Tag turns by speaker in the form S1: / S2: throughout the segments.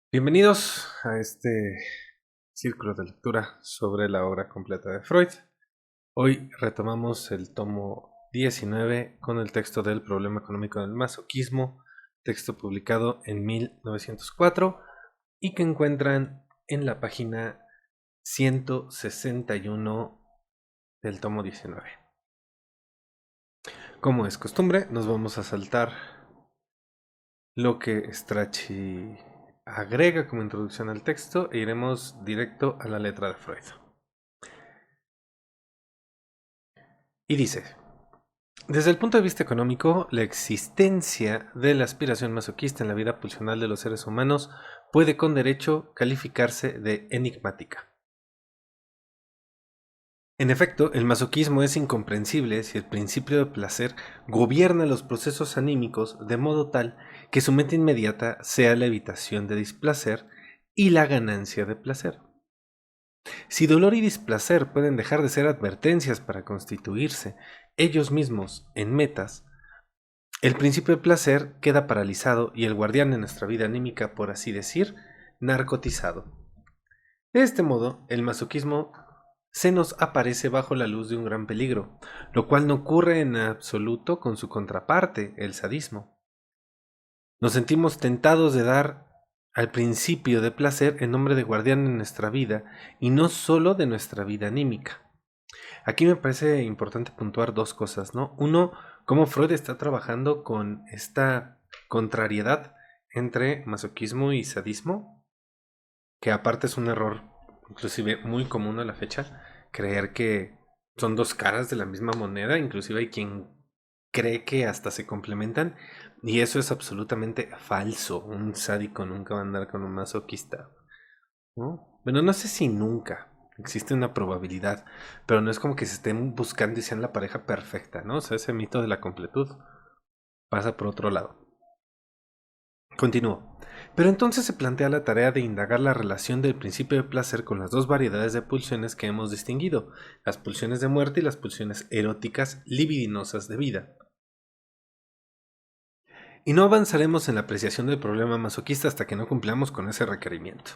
S1: Bienvenidos a este círculo de lectura sobre la obra completa de Freud. Hoy retomamos el tomo 19 con el texto del problema económico del masoquismo, texto publicado en 1904 y que encuentran en la página 161 del tomo 19. Como es costumbre, nos vamos a saltar lo que Strachey agrega como introducción al texto e iremos directo a la letra de Freud. Y dice, desde el punto de vista económico, la existencia de la aspiración masoquista en la vida pulsional de los seres humanos puede con derecho calificarse de enigmática. En efecto, el masoquismo es incomprensible si el principio de placer gobierna los procesos anímicos de modo tal que su meta inmediata sea la evitación de displacer y la ganancia de placer. Si dolor y displacer pueden dejar de ser advertencias para constituirse ellos mismos en metas, el principio de placer queda paralizado y el guardián de nuestra vida anímica, por así decir, narcotizado. De este modo, el masoquismo se nos aparece bajo la luz de un gran peligro, lo cual no ocurre en absoluto con su contraparte, el sadismo. Nos sentimos tentados de dar al principio de placer en nombre de guardián de nuestra vida y no solo de nuestra vida anímica. Aquí me parece importante puntuar dos cosas, ¿no? Uno, cómo Freud está trabajando con esta contrariedad entre masoquismo y sadismo, que aparte es un error inclusive muy común a la fecha, creer que son dos caras de la misma moneda, inclusive hay quien cree que hasta se complementan, y eso es absolutamente falso. Un sádico nunca va a andar con un masoquista, ¿no? Bueno, no sé si nunca. Existe una probabilidad, pero no es como que se estén buscando y sean la pareja perfecta, ¿no? O sea, ese mito de la completud pasa por otro lado. Continúo. Pero entonces se plantea la tarea de indagar la relación del principio de placer con las dos variedades de pulsiones que hemos distinguido, las pulsiones de muerte y las pulsiones eróticas libidinosas de vida. Y no avanzaremos en la apreciación del problema masoquista hasta que no cumplamos con ese requerimiento.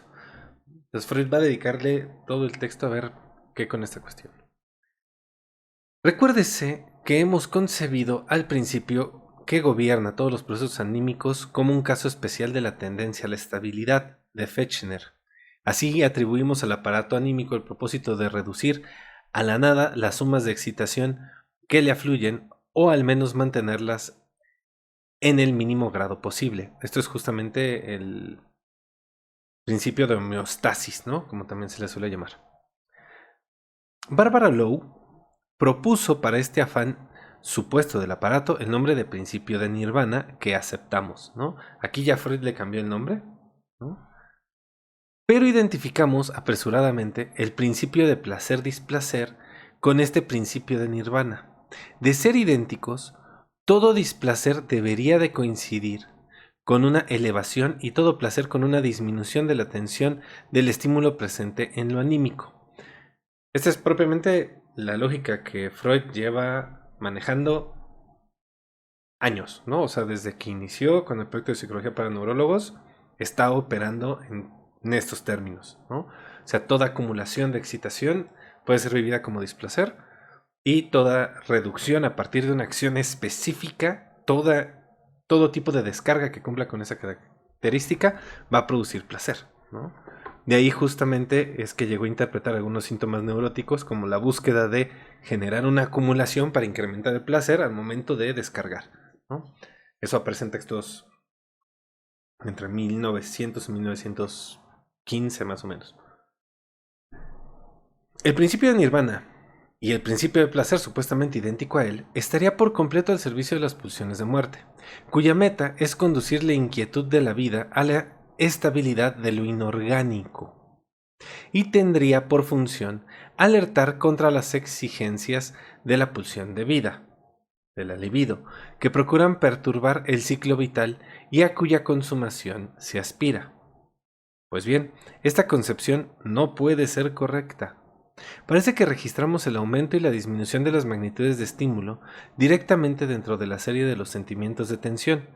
S1: Entonces Freud va a dedicarle todo el texto a ver qué con esta cuestión. Recuérdese que hemos concebido al principio que gobierna todos los procesos anímicos como un caso especial de la tendencia a la estabilidad de Fechner. Así atribuimos al aparato anímico el propósito de reducir a la nada las sumas de excitación que le afluyen o al menos mantenerlas en el mínimo grado posible. Esto es justamente el principio de homeostasis, ¿no? Como también se le suele llamar. Barbara Lowe propuso para este afán supuesto del aparato el nombre de principio de nirvana que aceptamos, ¿no? Aquí ya Freud le cambió el nombre, ¿no? Pero identificamos apresuradamente el principio de placer-displacer con este principio de nirvana. De ser idénticos, todo displacer debería de coincidir con una elevación y todo placer con una disminución de la tensión del estímulo presente en lo anímico. Esta es propiamente la lógica que Freud lleva manejando años, ¿no? O sea, desde que inició con el proyecto de psicología para neurólogos, está operando en estos términos, ¿no? O sea, toda acumulación de excitación puede ser vivida como displacer y toda reducción a partir de una acción específica, todo tipo de descarga que cumpla con esa característica va a producir placer, ¿no? De ahí justamente es que llegó a interpretar algunos síntomas neuróticos como la búsqueda de generar una acumulación para incrementar el placer al momento de descargar, ¿no? Eso aparece en textos entre 1900 y 1915 más o menos. El principio de nirvana y el principio de placer supuestamente idéntico a él estaría por completo al servicio de las pulsiones de muerte, cuya meta es conducir la inquietud de la vida a la estabilidad de lo inorgánico, y tendría por función alertar contra las exigencias de la pulsión de vida, de la libido, que procuran perturbar el ciclo vital y a cuya consumación se aspira. Pues bien, esta concepción no puede ser correcta. Parece que registramos el aumento y la disminución de las magnitudes de estímulo directamente dentro de la serie de los sentimientos de tensión,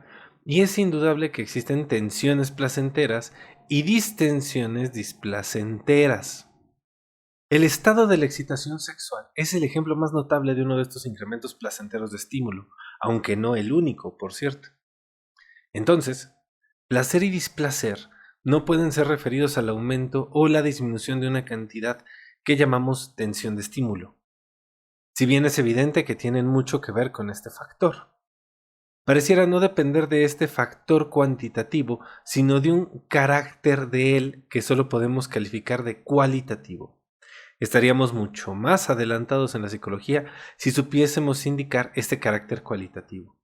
S1: Y es indudable que existen tensiones placenteras y distensiones displacenteras. El estado de la excitación sexual es el ejemplo más notable de uno de estos incrementos placenteros de estímulo, aunque no el único, por cierto. Entonces, placer y displacer no pueden ser referidos al aumento o la disminución de una cantidad que llamamos tensión de estímulo, si bien es evidente que tienen mucho que ver con este factor. Pareciera no depender de este factor cuantitativo, sino de un carácter de él que solo podemos calificar de cualitativo. Estaríamos mucho más adelantados en la psicología si supiésemos indicar este carácter cualitativo.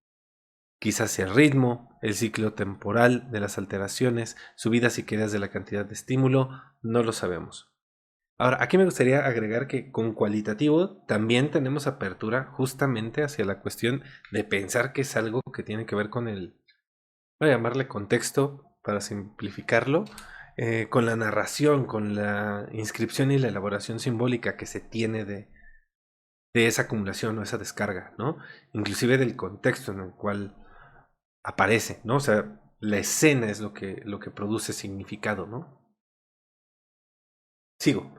S1: Quizás el ritmo, el ciclo temporal de las alteraciones, subidas y caídas de la cantidad de estímulo, no lo sabemos. Ahora, aquí me gustaría agregar que con cualitativo también tenemos apertura justamente hacia la cuestión de pensar que es algo que tiene que ver con el, voy a llamarle contexto para simplificarlo, con la narración, con la inscripción y la elaboración simbólica que se tiene de esa acumulación o esa descarga, ¿no? Inclusive del contexto en el cual aparece, ¿no? O sea, la escena es lo que produce significado, ¿no? Sigo.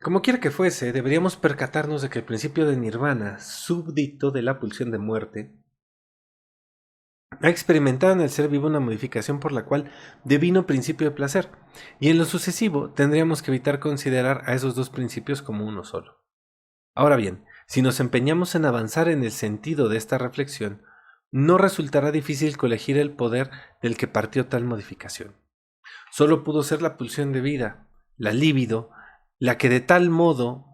S1: Como quiera que fuese, deberíamos percatarnos de que el principio de nirvana, súbdito de la pulsión de muerte, ha experimentado en el ser vivo una modificación por la cual devino principio de placer, y en lo sucesivo tendríamos que evitar considerar a esos dos principios como uno solo. Ahora bien, si nos empeñamos en avanzar en el sentido de esta reflexión, no resultará difícil colegir el poder del que partió tal modificación. Solo pudo ser la pulsión de vida, la libido, la que de tal modo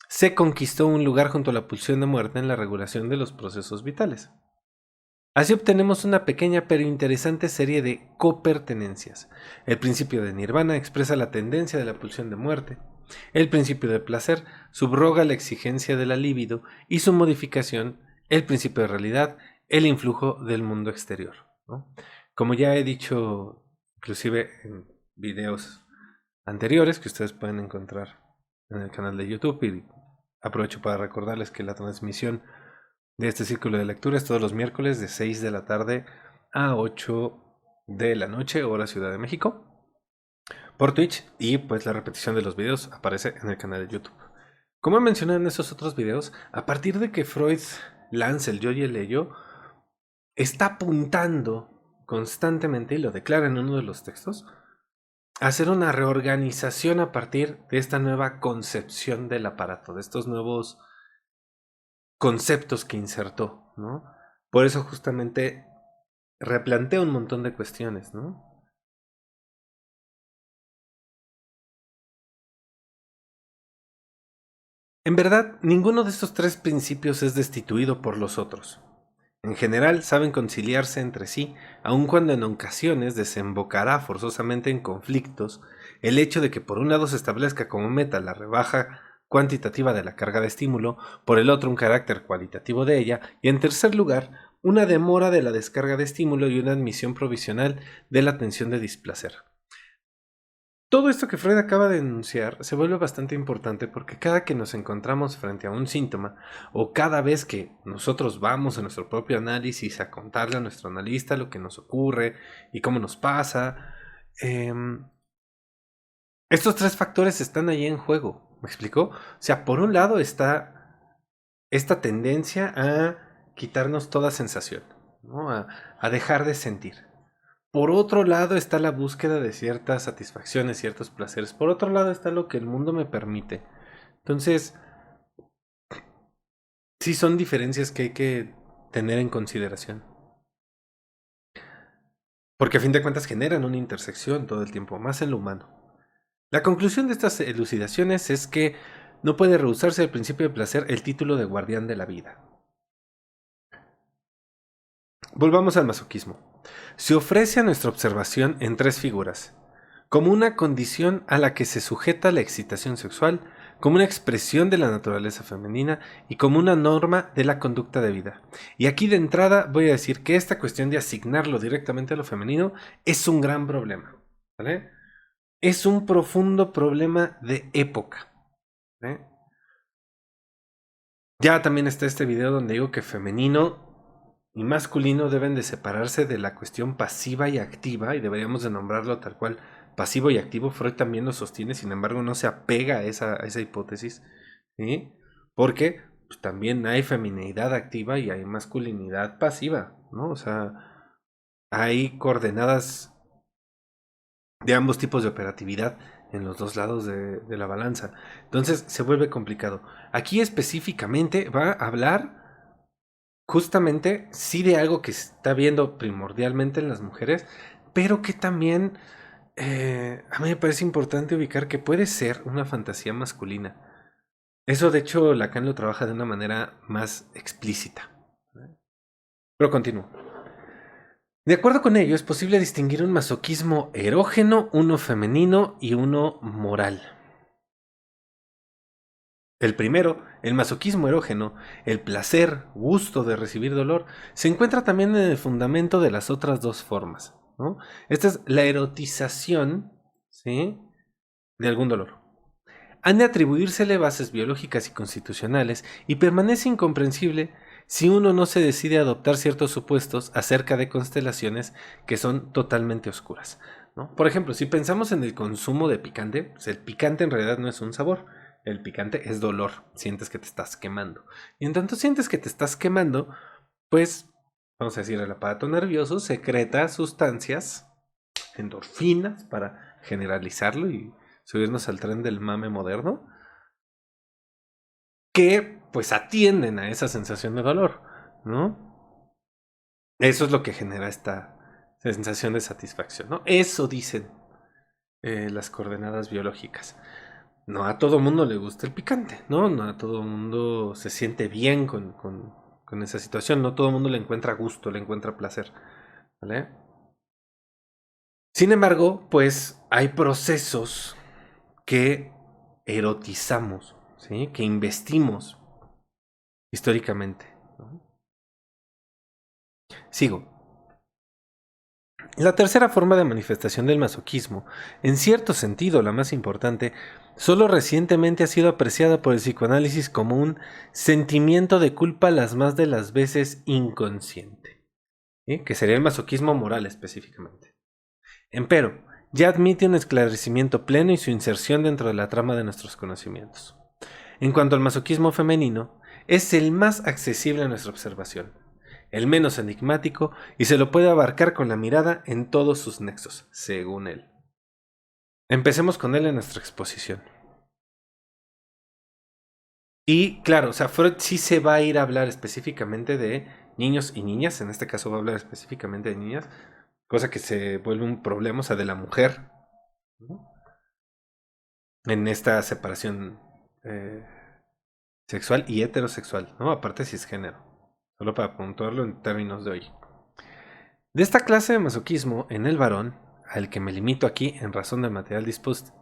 S1: se conquistó un lugar junto a la pulsión de muerte en la regulación de los procesos vitales. Así obtenemos una pequeña pero interesante serie de copertenencias. El principio de nirvana expresa la tendencia de la pulsión de muerte. El principio de placer subroga la exigencia de la libido y su modificación, el principio de realidad, el influjo del mundo exterior, ¿no? Como ya he dicho, inclusive en videos anteriores que ustedes pueden encontrar en el canal de YouTube, y aprovecho para recordarles que la transmisión de este círculo de lectura es todos los miércoles de 6 de la tarde a 8 de la noche, hora Ciudad de México, por Twitch, y pues la repetición de los videos aparece en el canal de YouTube. Como he mencionado en esos otros videos, a partir de que Freud lanza el yo y el ello, está apuntando constantemente, y lo declara en uno de los textos, a hacer una reorganización a partir de esta nueva concepción del aparato, de estos nuevos conceptos que insertó, ¿no? Por eso justamente replantea un montón de cuestiones, ¿no? En verdad, ninguno de estos tres principios es destituido por los otros. En general, saben conciliarse entre sí, aun cuando en ocasiones desembocará forzosamente en conflictos el hecho de que por un lado se establezca como meta la rebaja cuantitativa de la carga de estímulo, por el otro un carácter cualitativo de ella, y en tercer lugar, una demora de la descarga de estímulo y una admisión provisional de la tensión de displacer. Todo esto que Freud acaba de enunciar se vuelve bastante importante porque cada que nos encontramos frente a un síntoma o cada vez que nosotros vamos a nuestro propio análisis a contarle a nuestro analista lo que nos ocurre y cómo nos pasa, estos tres factores están ahí en juego. ¿Me explicó? O sea, por un lado está esta tendencia a quitarnos toda sensación, ¿no? A dejar de sentir. Por otro lado está la búsqueda de ciertas satisfacciones, ciertos placeres. Por otro lado está lo que el mundo me permite. Entonces, sí son diferencias que hay que tener en consideración. Porque a fin de cuentas generan una intersección todo el tiempo, más en lo humano. La conclusión de estas elucidaciones es que no puede rehusarse al principio de placer el título de guardián de la vida. Volvamos al masoquismo. Se ofrece a nuestra observación en tres figuras: como una condición a la que se sujeta la excitación sexual, como una expresión de la naturaleza femenina y como una norma de la conducta de vida. Y aquí de entrada voy a decir que esta cuestión de asignarlo directamente a lo femenino es un gran problema, ¿vale? Es un profundo problema de época, ¿vale? Ya también está este video donde digo que femenino y masculino deben de separarse de la cuestión pasiva y activa, y deberíamos de nombrarlo tal cual, pasivo y activo. Freud también lo sostiene, sin embargo no se apega a esa hipótesis, ¿sí? Porque pues, también hay femineidad activa y hay masculinidad pasiva, ¿no? O sea, hay coordenadas de ambos tipos de operatividad en los dos lados de la balanza. Entonces se vuelve complicado. Aquí específicamente va a hablar justamente sí de algo que se está viendo primordialmente en las mujeres, pero que también a mí me parece importante ubicar que puede ser una fantasía masculina. Eso de hecho Lacan lo trabaja de una manera más explícita. Pero continúo. De acuerdo con ello, es posible distinguir un masoquismo erógeno, uno femenino y uno moral. El primero, el masoquismo erógeno, el placer, gusto de recibir dolor, se encuentra también en el fundamento de las otras dos formas, ¿no? Esta es la erotización, ¿sí?, de algún dolor. Han de atribuírsele bases biológicas y constitucionales y permanece incomprensible si uno no se decide a adoptar ciertos supuestos acerca de constelaciones que son totalmente oscuras, ¿no? Por ejemplo, si pensamos en el consumo de picante, pues el picante en realidad no es un sabor, el picante es dolor, sientes que te estás quemando. Y en tanto sientes que te estás quemando, pues, vamos a decir, el aparato nervioso secreta sustancias, endorfinas, para generalizarlo y subirnos al tren del mame moderno, que pues atienden a esa sensación de dolor, ¿no? Eso es lo que genera esta sensación de satisfacción, ¿no? Eso dicen las coordenadas biológicas. No a todo mundo le gusta el picante, ¿no? No a todo mundo se siente bien con esa situación, no todo mundo le encuentra gusto, le encuentra placer, ¿vale? Sin embargo, pues hay procesos que erotizamos, ¿sí?, que investimos históricamente, ¿no? Sigo. La tercera forma de manifestación del masoquismo, en cierto sentido la más importante, solo recientemente ha sido apreciada por el psicoanálisis como un sentimiento de culpa las más de las veces inconsciente, ¿sí?, que sería el masoquismo moral específicamente. Empero, ya admite un esclarecimiento pleno y su inserción dentro de la trama de nuestros conocimientos. En cuanto al masoquismo femenino, es el más accesible a nuestra observación, el menos enigmático y se lo puede abarcar con la mirada en todos sus nexos, según él. Empecemos con él en nuestra exposición. Y claro, o sea, Freud sí se va a ir a hablar específicamente de niños y niñas, en este caso va a hablar específicamente de niñas, cosa que se vuelve un problema, o sea, de la mujer, ¿no?, en esta separación sexual y heterosexual, ¿no? Aparte cisgénero, solo para puntuarlo en términos de hoy. De esta clase de masoquismo en el varón, al que me limito aquí en razón del material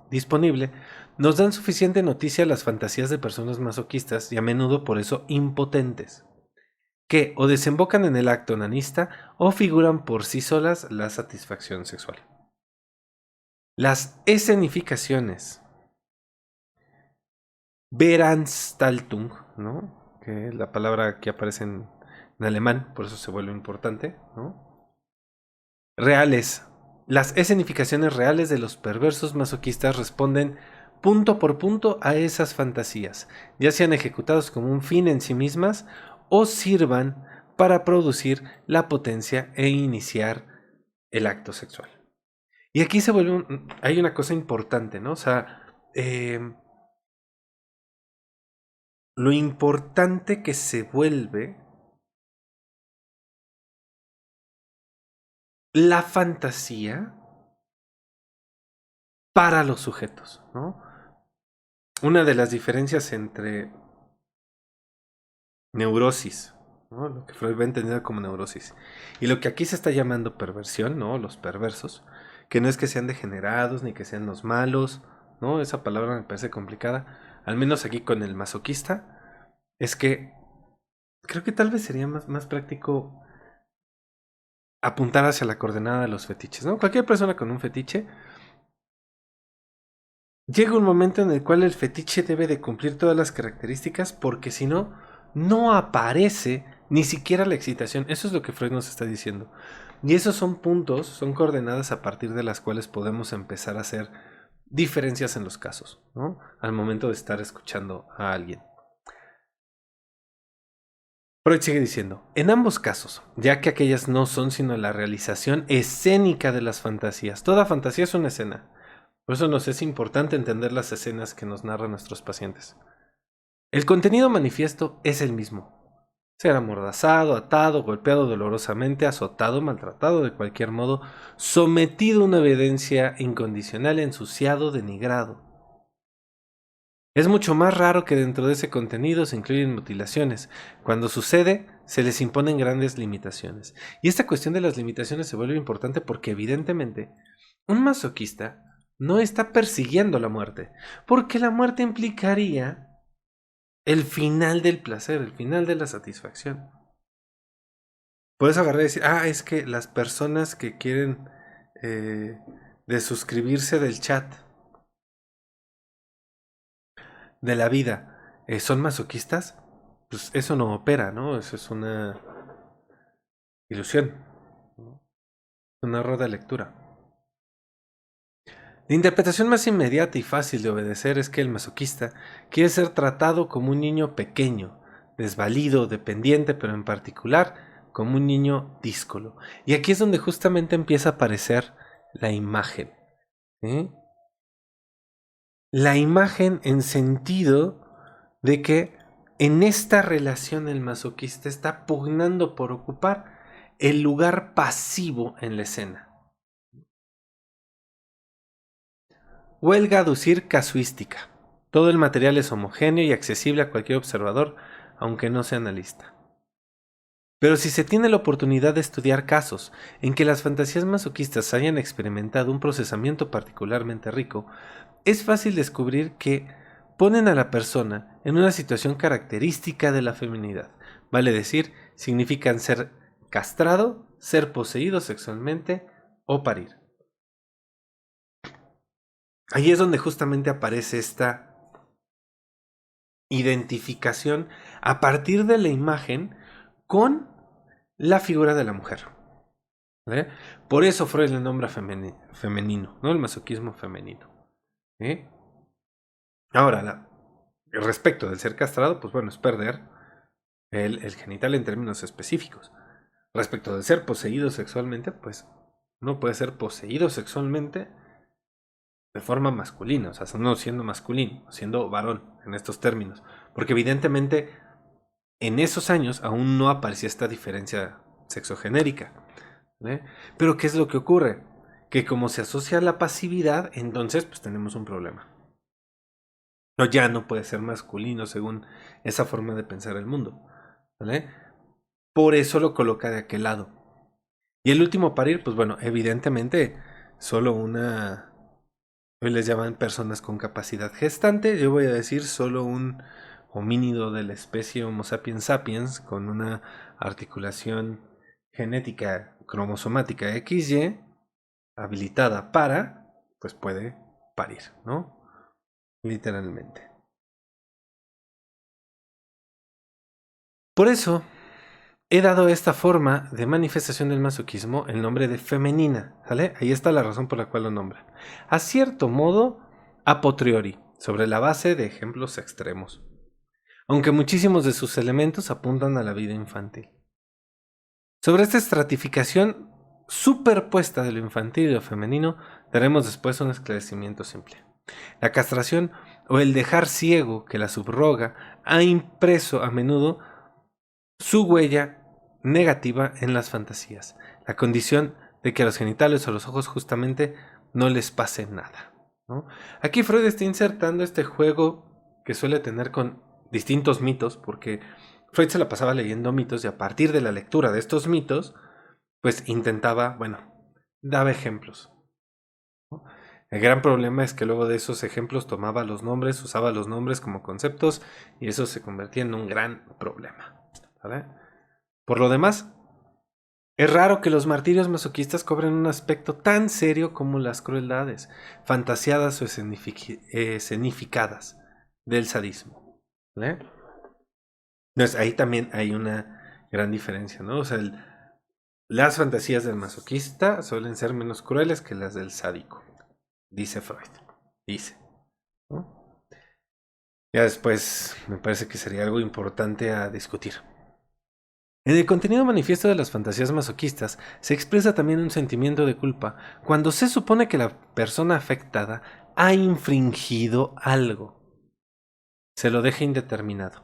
S1: disponible, nos dan suficiente noticia las fantasías de personas masoquistas y a menudo por eso impotentes, que o desembocan en el acto onanista o figuran por sí solas la satisfacción sexual. Las escenificaciones Veranstaltung, ¿no?, que es la palabra que aparece en alemán, por eso se vuelve importante, ¿no?, reales. Las escenificaciones reales de los perversos masoquistas responden punto por punto a esas fantasías, ya sean ejecutados como un fin en sí mismas o sirvan para producir la potencia e iniciar el acto sexual. Y aquí se vuelve hay una cosa importante, ¿no? O sea, lo importante que se vuelve la fantasía para los sujetos, ¿no? Una de las diferencias entre neurosis, ¿no?, lo que Freud va a entender como neurosis, y lo que aquí se está llamando perversión, ¿no?, los perversos, que no es que sean degenerados ni que sean los malos, ¿no? Esa palabra me parece complicada, al menos aquí con el masoquista, es que creo que tal vez sería más práctico apuntar hacia la coordenada de los fetiches, ¿no? Cualquier persona con un fetiche llega un momento en el cual el fetiche debe de cumplir todas las características porque si no, no aparece Ni siquiera la excitación. Eso es lo que Freud nos está diciendo. Y esos son puntos, son coordenadas a partir de las cuales podemos empezar a hacer diferencias en los casos, ¿no? Al momento de estar escuchando a alguien. Freud sigue diciendo, en ambos casos, ya que aquellas no son sino la realización escénica de las fantasías. Toda fantasía es una escena. Por eso nos es importante entender las escenas que nos narran nuestros pacientes. El contenido manifiesto es el mismo. Ser amordazado, atado, golpeado dolorosamente, azotado, maltratado de cualquier modo, sometido a una evidencia incondicional, ensuciado, denigrado. Es mucho más raro que dentro de ese contenido se incluyen mutilaciones. Cuando sucede, se les imponen grandes limitaciones. Y esta cuestión de las limitaciones se vuelve importante porque evidentemente un masoquista no está persiguiendo la muerte, porque la muerte implicaría el final del placer, el final de la satisfacción. Puedes agarrar y decir, es que las personas que quieren desuscribirse del chat de la vida son masoquistas. Pues eso no opera, ¿no? Eso es una ilusión, ¿no? Un error de lectura. La interpretación más inmediata y fácil de obedecer es que el masoquista quiere ser tratado como un niño pequeño, desvalido, dependiente, pero en particular como un niño díscolo. Y aquí es donde justamente empieza a aparecer la imagen. La imagen en sentido de que en esta relación el masoquista está pugnando por ocupar el lugar pasivo en la escena. Huelga aducir casuística. Todo el material es homogéneo y accesible a cualquier observador, aunque no sea analista. Pero si se tiene la oportunidad de estudiar casos en que las fantasías masoquistas hayan experimentado un procesamiento particularmente rico, es fácil descubrir que ponen a la persona en una situación característica de la feminidad. Vale decir, significan ser castrado, ser poseído sexualmente o parir. Ahí es donde justamente aparece esta identificación a partir de la imagen con la figura de la mujer. ¿Vale? Por eso Freud le nombra femenino, ¿no? El masoquismo femenino. ¿Eh? Ahora, respecto del ser castrado, pues bueno, es perder el genital en términos específicos. Respecto de ser poseído sexualmente, pues no puede ser poseído sexualmente de forma masculina, o sea, no siendo masculino, siendo varón en estos términos. Porque evidentemente en esos años aún no aparecía esta diferencia sexogenérica. ¿Vale? Pero ¿qué es lo que ocurre? Que como se asocia a la pasividad, entonces pues tenemos un problema. No, ya no puede ser masculino según esa forma de pensar el mundo. ¿Vale? Por eso lo coloca de aquel lado. Y el último parir, pues bueno, evidentemente solo una... Hoy les llaman personas con capacidad gestante. Yo voy a decir solo un homínido de la especie Homo sapiens sapiens con una articulación genética cromosomática XY habilitada para, pues puede parir, ¿no? Literalmente. Por eso he dado a esta forma de manifestación del masoquismo el nombre de femenina, ¿vale? Ahí está la razón por la cual lo nombra. A cierto modo, a posteriori, sobre la base de ejemplos extremos, aunque muchísimos de sus elementos apuntan a la vida infantil. Sobre esta estratificación superpuesta de lo infantil y lo femenino, daremos después un esclarecimiento simple. La castración o el dejar ciego que la subroga ha impreso a menudo su huella negativa en las fantasías, la condición de que a los genitales o los ojos justamente no les pase nada, ¿no? Aquí Freud está insertando este juego que suele tener con distintos mitos, porque Freud se la pasaba leyendo mitos y a partir de la lectura de estos mitos, pues intentaba, bueno, daba ejemplos, ¿no? El gran problema es que luego de esos ejemplos tomaba los nombres, usaba los nombres como conceptos y eso se convertía en un gran problema, ¿vale? Por lo demás, es raro que los martirios masoquistas cobren un aspecto tan serio como las crueldades, fantasiadas o escenificadas del sadismo, ¿vale? Entonces ahí también hay una gran diferencia, ¿no? O sea, las fantasías del masoquista suelen ser menos crueles que las del sádico, dice Freud. Dice, ¿no? Ya después me parece que sería algo importante a discutir. En el contenido manifiesto de las fantasías masoquistas se expresa también un sentimiento de culpa cuando se supone que la persona afectada ha infringido algo. Se lo deja indeterminado,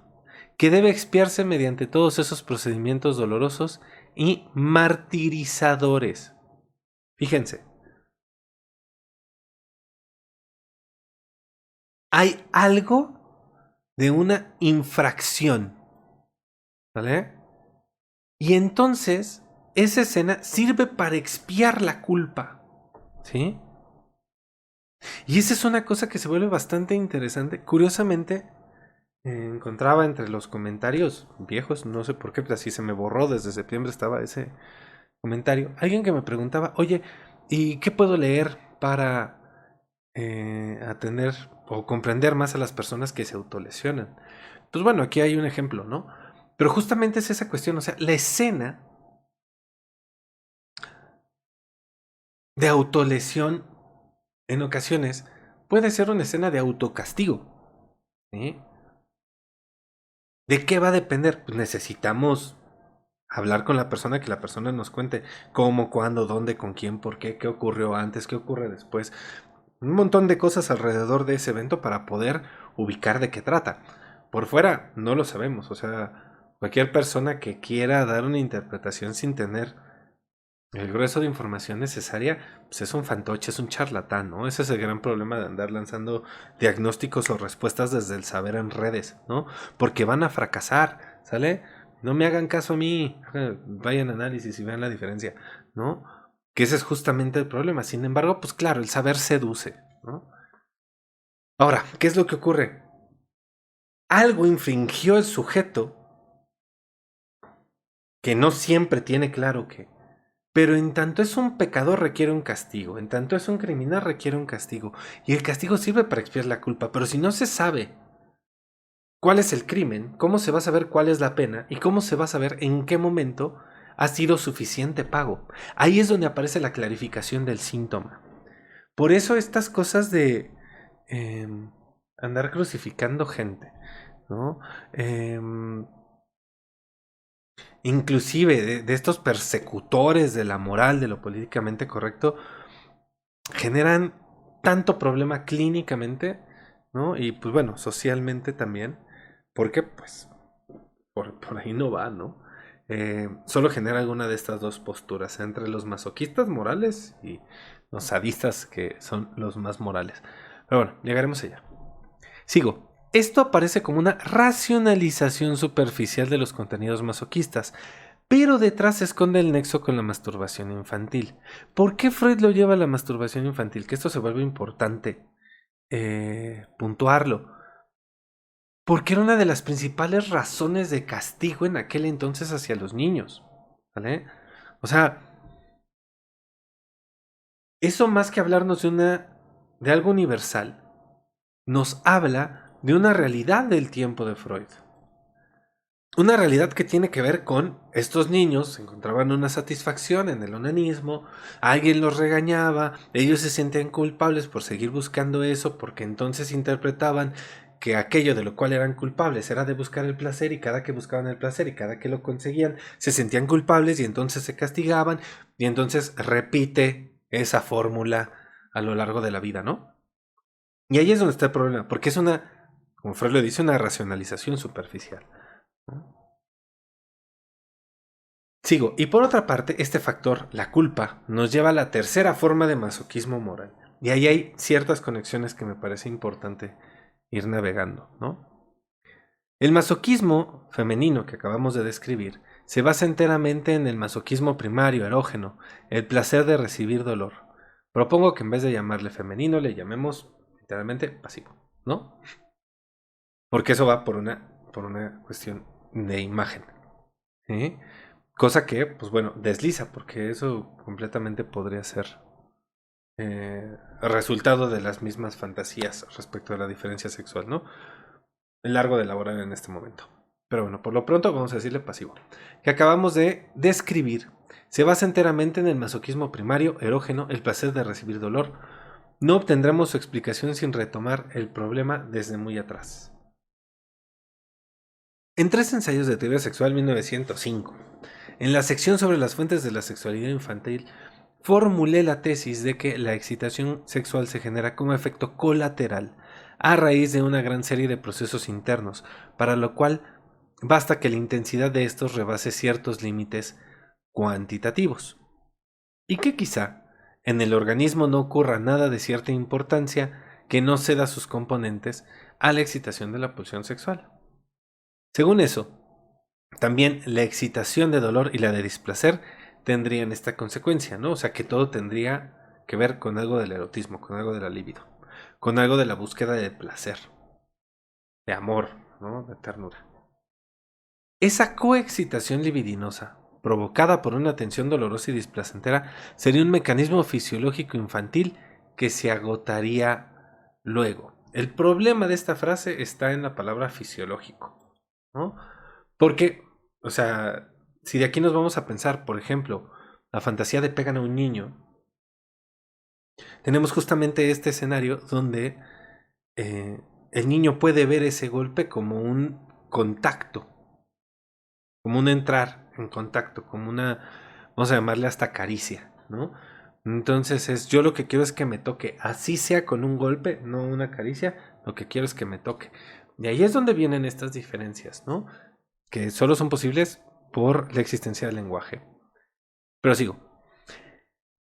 S1: que debe expiarse mediante todos esos procedimientos dolorosos y martirizadores. Fíjense, hay algo de una infracción, ¿vale? Y entonces esa escena sirve para expiar la culpa, ¿sí? Y esa es una cosa que se vuelve bastante interesante. Curiosamente, encontraba entre los comentarios viejos, no sé por qué, pero así se me borró, desde septiembre estaba ese comentario, alguien que me preguntaba, oye, ¿y qué puedo leer para atender o comprender más a las personas que se autolesionan? Pues bueno, aquí hay un ejemplo, ¿no? Pero justamente es esa cuestión, o sea, la escena de autolesión en ocasiones puede ser una escena de autocastigo, ¿sí? ¿De qué va a depender? Pues necesitamos hablar con la persona, que la persona nos cuente cómo, cuándo, dónde, con quién, por qué, qué ocurrió antes, qué ocurre después. Un montón de cosas alrededor de ese evento para poder ubicar de qué trata. Por fuera no lo sabemos, o sea, cualquier persona que quiera dar una interpretación sin tener el grueso de información necesaria, pues es un fantoche, es un charlatán, ¿no? Ese es el gran problema de andar lanzando diagnósticos o respuestas desde el saber en redes, ¿no? Porque van a fracasar, ¿sale? No me hagan caso a mí, vayan a análisis y vean la diferencia, ¿no? Que ese es justamente el problema. Sin embargo, pues claro, el saber seduce, ¿no? Ahora, ¿qué es lo que ocurre? Algo infringió el sujeto que no siempre tiene claro que. Pero en tanto es un pecador requiere un castigo, en tanto es un criminal requiere un castigo. Y el castigo sirve para expiar la culpa, pero si no se sabe cuál es el crimen, cómo se va a saber cuál es la pena y cómo se va a saber en qué momento ha sido suficiente pago. Ahí es donde aparece la clarificación del síntoma. Por eso estas cosas de eh, andar crucificando gente, ¿no? Eh, Inclusive de estos persecutores de la moral, de lo políticamente correcto, generan tanto problema clínicamente, ¿no? Y pues bueno, socialmente también, porque pues por ahí no va, ¿no? Solo genera alguna de estas dos posturas, entre los masoquistas morales y los sadistas que son los más morales. Pero bueno, llegaremos allá. Sigo. Esto aparece como una racionalización superficial de los contenidos masoquistas, pero detrás se esconde el nexo con la masturbación infantil. ¿Por qué Freud lo lleva a la masturbación infantil? Que esto se vuelve importante puntuarlo. Porque era una de las principales razones de castigo en aquel entonces hacia los niños. ¿Vale? O sea, eso más que hablarnos de algo universal, nos habla de una realidad del tiempo de Freud. Una realidad que tiene que ver con estos niños encontraban una satisfacción en el onanismo, alguien los regañaba, ellos se sentían culpables por seguir buscando eso porque entonces interpretaban que aquello de lo cual eran culpables era de buscar el placer y cada que buscaban el placer y cada que lo conseguían se sentían culpables y entonces se castigaban y entonces repite esa fórmula a lo largo de la vida, ¿no? Y ahí es donde está el problema, porque es como Freud lo dice, una racionalización superficial, ¿no? Sigo, y por otra parte, este factor, la culpa, nos lleva a la tercera forma de masoquismo moral. Y ahí hay ciertas conexiones que me parece importante ir navegando, ¿no? El masoquismo femenino que acabamos de describir se basa enteramente en el masoquismo primario, erógeno, el placer de recibir dolor. Propongo que en vez de llamarle femenino le llamemos literalmente pasivo, ¿no? Porque eso va por una cuestión de imagen, ¿eh? Cosa que, pues bueno, desliza, porque eso completamente podría ser resultado de las mismas fantasías respecto a la diferencia sexual, ¿no? Largo de elaborar en este momento. pero bueno, por lo pronto vamos a decirle pasivo, que acabamos de describir, se basa enteramente en el masoquismo primario, erógeno, el placer de recibir dolor. No obtendremos su explicación sin retomar el problema desde muy atrás. En tres ensayos de teoría sexual 1905, en la sección sobre las fuentes de la sexualidad infantil, formulé la tesis de que la excitación sexual se genera como efecto colateral a raíz de una gran serie de procesos internos, para lo cual basta que la intensidad de estos rebase ciertos límites cuantitativos, y que quizá en el organismo no ocurra nada de cierta importancia que no ceda sus componentes a la excitación de la pulsión sexual. Según eso, también la excitación de dolor y la de displacer tendrían esta consecuencia, ¿no? O sea, que todo tendría que ver con algo del erotismo, con algo de la libido, con algo de la búsqueda de placer, de amor, ¿no? De ternura. Esa coexcitación libidinosa, provocada por una tensión dolorosa y displacentera, sería un mecanismo fisiológico infantil que se agotaría luego. El problema de esta frase está en la palabra fisiológico, ¿no? Porque, o sea, si de aquí nos vamos a pensar, por ejemplo, la fantasía de pegan a un niño, tenemos justamente este escenario donde el niño puede ver ese golpe como un contacto, como un entrar en contacto, como una, vamos a llamarle hasta caricia, ¿no? Entonces yo lo que quiero es que me toque, así sea con un golpe, no una caricia, lo que quiero es que me toque. Y ahí es donde vienen estas diferencias, ¿no? Que solo son posibles por la existencia del lenguaje. Pero sigo.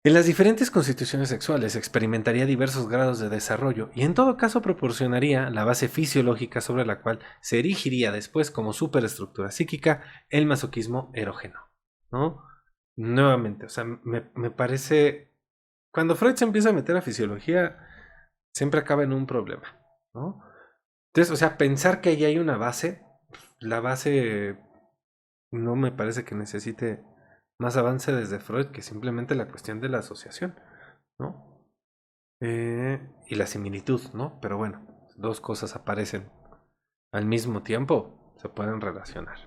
S1: En las diferentes constituciones sexuales experimentaría diversos grados de desarrollo y en todo caso proporcionaría la base fisiológica sobre la cual se erigiría después como superestructura psíquica el masoquismo erógeno, ¿no? Nuevamente, o sea, me parece... Cuando Freud se empieza a meter a fisiología, siempre acaba en un problema, ¿no? Entonces, o sea, pensar que ahí hay una base, la base no me parece que necesite más avance desde Freud que simplemente la cuestión de la asociación, ¿no? Y la similitud, ¿no? Pero bueno, dos cosas aparecen al mismo tiempo, se pueden relacionar.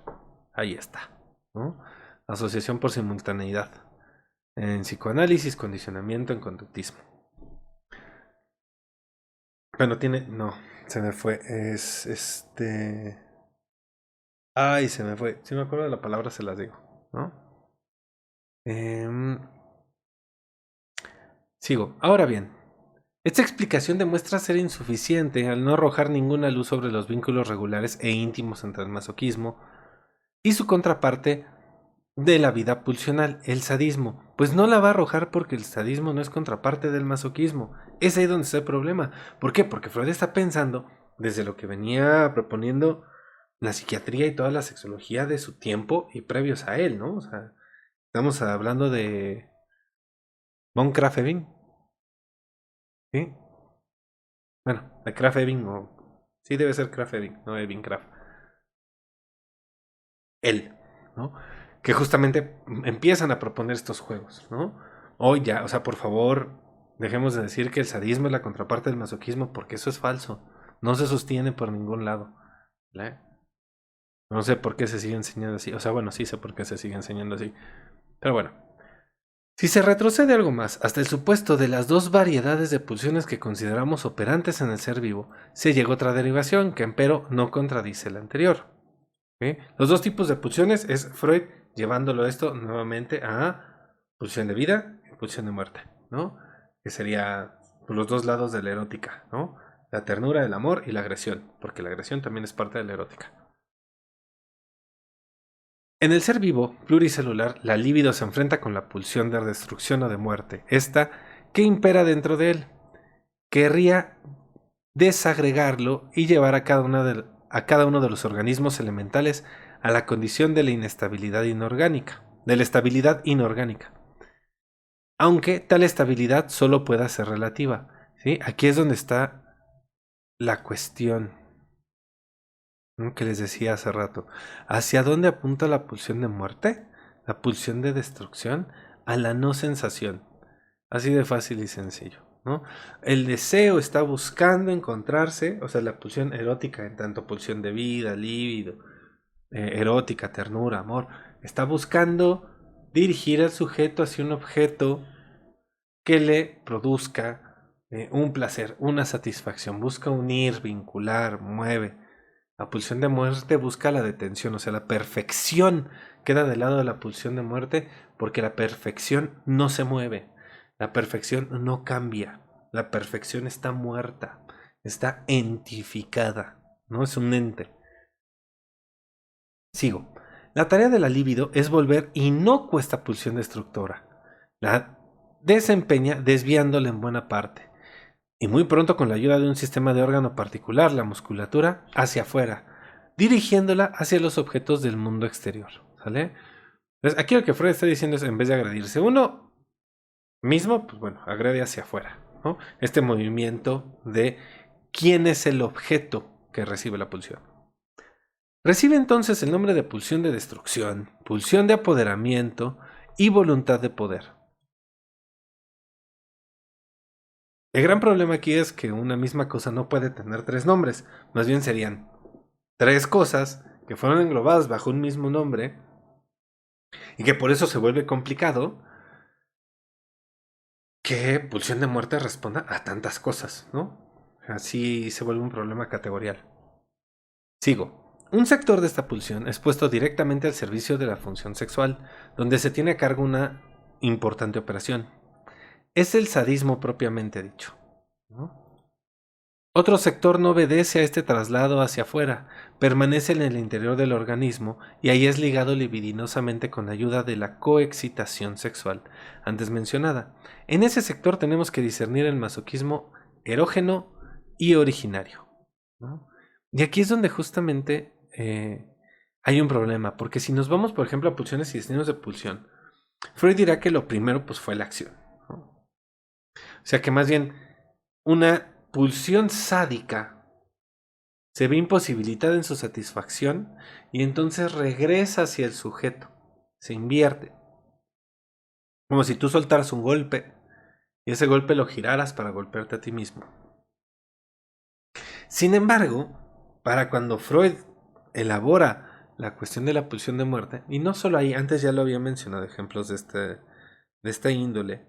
S1: Ahí está, ¿no? Asociación por simultaneidad. En psicoanálisis, condicionamiento, en conductismo. Bueno, tiene... No, se me fue. Es este... Ay, se me fue. Si me acuerdo de la palabra se las digo, ¿no? Eh, Sigo. Ahora bien, esta explicación demuestra ser insuficiente al no arrojar ninguna luz sobre los vínculos regulares e íntimos entre el masoquismo y su contraparte de la vida pulsional, el sadismo. Pues no la va a arrojar porque el sadismo no es contraparte del masoquismo. Es ahí donde está el problema. ¿Por qué? Porque Freud está pensando, desde lo que venía proponiendo la psiquiatría y toda la sexología de su tiempo y previos a él, ¿no? O sea, estamos hablando de von Kraft-Ebing, ¿sí? Bueno, de Kraft-Ebing o... Sí, debe ser Kraft-Ebing, no Ebing Kraft. Él, ¿no? Que justamente empiezan a proponer estos juegos, ¿no? Hoy ya, o sea, por favor, dejemos de decir que el sadismo es la contraparte del masoquismo, porque eso es falso. No se sostiene por ningún lado. ¿Vale? No sé por qué se sigue enseñando así. O sea, bueno, sí sé por qué se sigue enseñando así. Pero bueno. Si se retrocede algo más, hasta el supuesto de las dos variedades de pulsiones que consideramos operantes en el ser vivo, se llega a otra derivación que empero no contradice la anterior. ¿Okay? Los dos tipos de pulsiones es Freud llevándolo esto nuevamente a pulsión de vida y pulsión de muerte, ¿no? Que sería los dos lados de la erótica, ¿no? La ternura, el amor y la agresión, porque la agresión también es parte de la erótica. En el ser vivo pluricelular, la libido se enfrenta con la pulsión de destrucción o de muerte, esta que impera dentro de él. Querría desagregarlo y llevar a cada uno de los organismos elementales a la condición de la inestabilidad inorgánica, de la estabilidad inorgánica. Aunque tal estabilidad solo pueda ser relativa, ¿sí? Aquí es donde está la cuestión, ¿no? Que les decía hace rato. ¿Hacia dónde apunta la pulsión de muerte? La pulsión de destrucción a la no sensación. Así de fácil y sencillo, ¿no? El deseo está buscando encontrarse, o sea, la pulsión erótica, en tanto pulsión de vida, líbido, erótica, ternura, amor. Está buscando dirigir al sujeto hacia un objeto que le produzca un placer, una satisfacción. Busca unir, vincular, mueve. La pulsión de muerte busca la detención, o sea, la perfección queda del lado de la pulsión de muerte porque la perfección no se mueve, la perfección no cambia, la perfección está muerta, está entificada, no es un ente. Sigo. La tarea de la libido es volver inocua esta pulsión destructora. La desempeña desviándola en buena parte. Y muy pronto con la ayuda de un sistema de órgano particular, la musculatura, hacia afuera, dirigiéndola hacia los objetos del mundo exterior. ¿Sale? Entonces, aquí lo que Freud está diciendo es, en vez de agredirse uno mismo, pues bueno, agrede hacia afuera, ¿no? Este movimiento de quién es el objeto que recibe la pulsión. Recibe entonces el nombre de pulsión de destrucción, pulsión de apoderamiento y voluntad de poder. El gran problema aquí es que una misma cosa no puede tener tres nombres, más bien serían tres cosas que fueron englobadas bajo un mismo nombre y que por eso se vuelve complicado que pulsión de muerte responda a tantas cosas, ¿no? Así se vuelve un problema categorial. Sigo. Un sector de esta pulsión es puesto directamente al servicio de la función sexual, donde se tiene a cargo una importante operación. Es el sadismo propiamente dicho, ¿no? Otro sector no obedece a este traslado hacia afuera, permanece en el interior del organismo y ahí es ligado libidinosamente con la ayuda de la coexcitación sexual, antes mencionada. En ese sector tenemos que discernir el masoquismo erógeno y originario, ¿no? Y aquí es donde justamente hay un problema, porque si nos vamos, por ejemplo, a pulsiones y destinos de pulsión, Freud dirá que lo primero pues, fue la acción, ¿no? O sea que más bien una pulsión sádica se ve imposibilitada en su satisfacción y entonces regresa hacia el sujeto, se invierte. Como si tú soltaras un golpe y ese golpe lo giraras para golpearte a ti mismo. Sin embargo, para cuando Freud elabora la cuestión de la pulsión de muerte, y no solo ahí, antes ya lo había mencionado ejemplos de esta índole,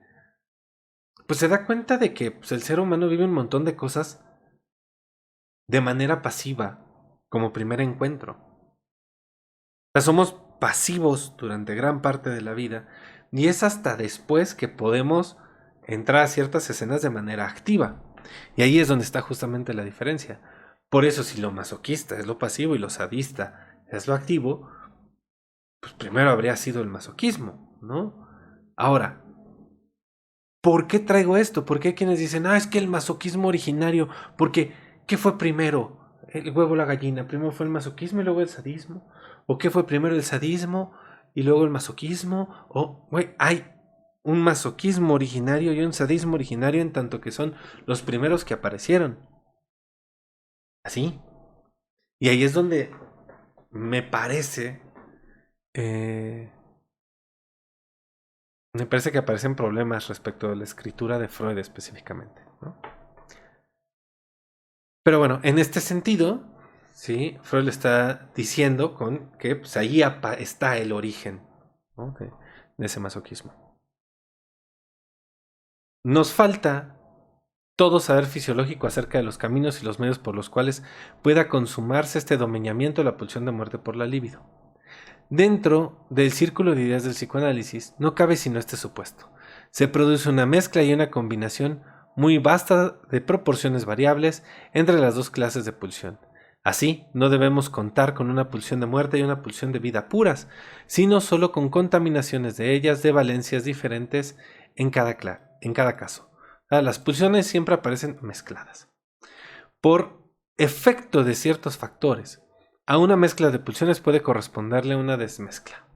S1: pues se da cuenta de que pues, el ser humano vive un montón de cosas de manera pasiva, como primer encuentro. O sea, somos pasivos durante gran parte de la vida y es hasta después que podemos entrar a ciertas escenas de manera activa. Y ahí es donde está justamente la diferencia. Por eso si lo masoquista es lo pasivo y lo sadista es lo activo, pues primero habría sido el masoquismo, ¿no? Ahora, ¿por qué traigo esto? ¿Por qué hay quienes dicen, es que el masoquismo originario? Porque, ¿qué fue primero? ¿El huevo o la gallina? ¿Primero fue el masoquismo y luego el sadismo? ¿O qué fue primero el sadismo y luego el masoquismo? O, güey, hay un masoquismo originario y un sadismo originario en tanto que son los primeros que aparecieron. Así. Y ahí es donde me parece... me parece que aparecen problemas respecto a la escritura de Freud específicamente, ¿no? Pero bueno, en este sentido, ¿sí? Freud le está diciendo con que pues, ahí está el origen, ¿no? de ese masoquismo. Nos falta todo saber fisiológico acerca de los caminos y los medios por los cuales pueda consumarse este domeñamiento de la pulsión de muerte por la libido. Dentro del círculo de ideas del psicoanálisis no cabe sino este supuesto. Se produce una mezcla y una combinación muy vasta de proporciones variables entre las dos clases de pulsión. Así, no debemos contar con una pulsión de muerte y una pulsión de vida puras, sino solo con contaminaciones de ellas de valencias diferentes en cada caso. Las pulsiones siempre aparecen mezcladas. Por efecto de ciertos factores, a una mezcla de pulsiones puede corresponderle una desmezcla.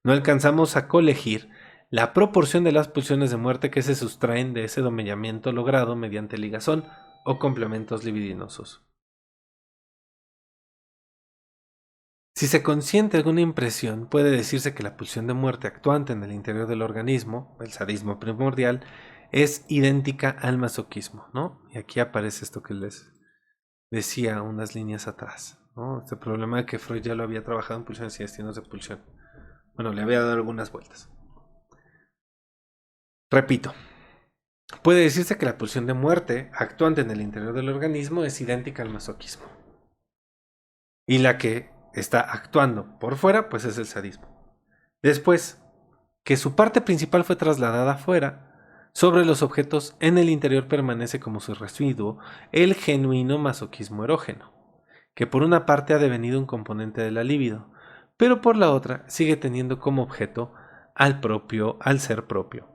S1: No alcanzamos a colegir la proporción de las pulsiones de muerte que se sustraen de ese domeñamiento logrado mediante ligazón o complementos libidinosos. Si se consiente alguna impresión, puede decirse que la pulsión de muerte actuante en el interior del organismo, el sadismo primordial, es idéntica al masoquismo, ¿no? Y aquí aparece esto que les decía unas líneas atrás, ¿no? Este problema que Freud ya lo había trabajado en pulsiones y destinos de pulsión. Bueno, le había dado algunas vueltas. Repito, puede decirse que la pulsión de muerte actuante en el interior del organismo es idéntica al masoquismo. Y la que está actuando por fuera, pues es el sadismo. Después, que su parte principal fue trasladada afuera, sobre los objetos en el interior permanece como su residuo el genuino masoquismo erógeno, que por una parte ha devenido un componente de la libido, pero por la otra sigue teniendo como objeto al ser propio.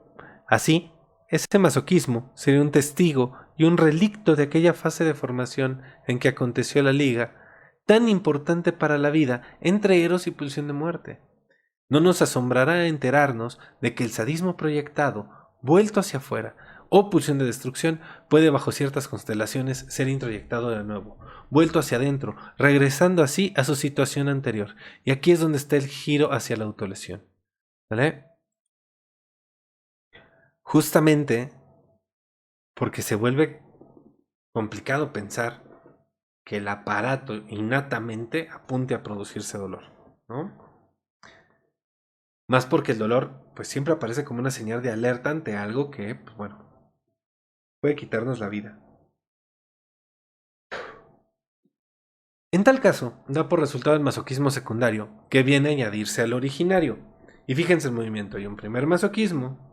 S1: Así, ese masoquismo sería un testigo y un relicto de aquella fase de formación en que aconteció la liga, tan importante para la vida entre Eros y pulsión de muerte. No nos asombrará enterarnos de que el sadismo proyectado, vuelto hacia afuera, o pulsión de destrucción, puede bajo ciertas constelaciones ser introyectado de nuevo, vuelto hacia adentro, regresando así a su situación anterior. Y aquí es donde está el giro hacia la autolesión. ¿Vale? Justamente porque se vuelve complicado pensar que el aparato innatamente apunte a producirse dolor, ¿no? Más porque el dolor pues siempre aparece como una señal de alerta ante algo que, pues bueno, puede quitarnos la vida. En tal caso, da por resultado el masoquismo secundario, que viene a añadirse al originario. Y fíjense el movimiento, hay un primer masoquismo,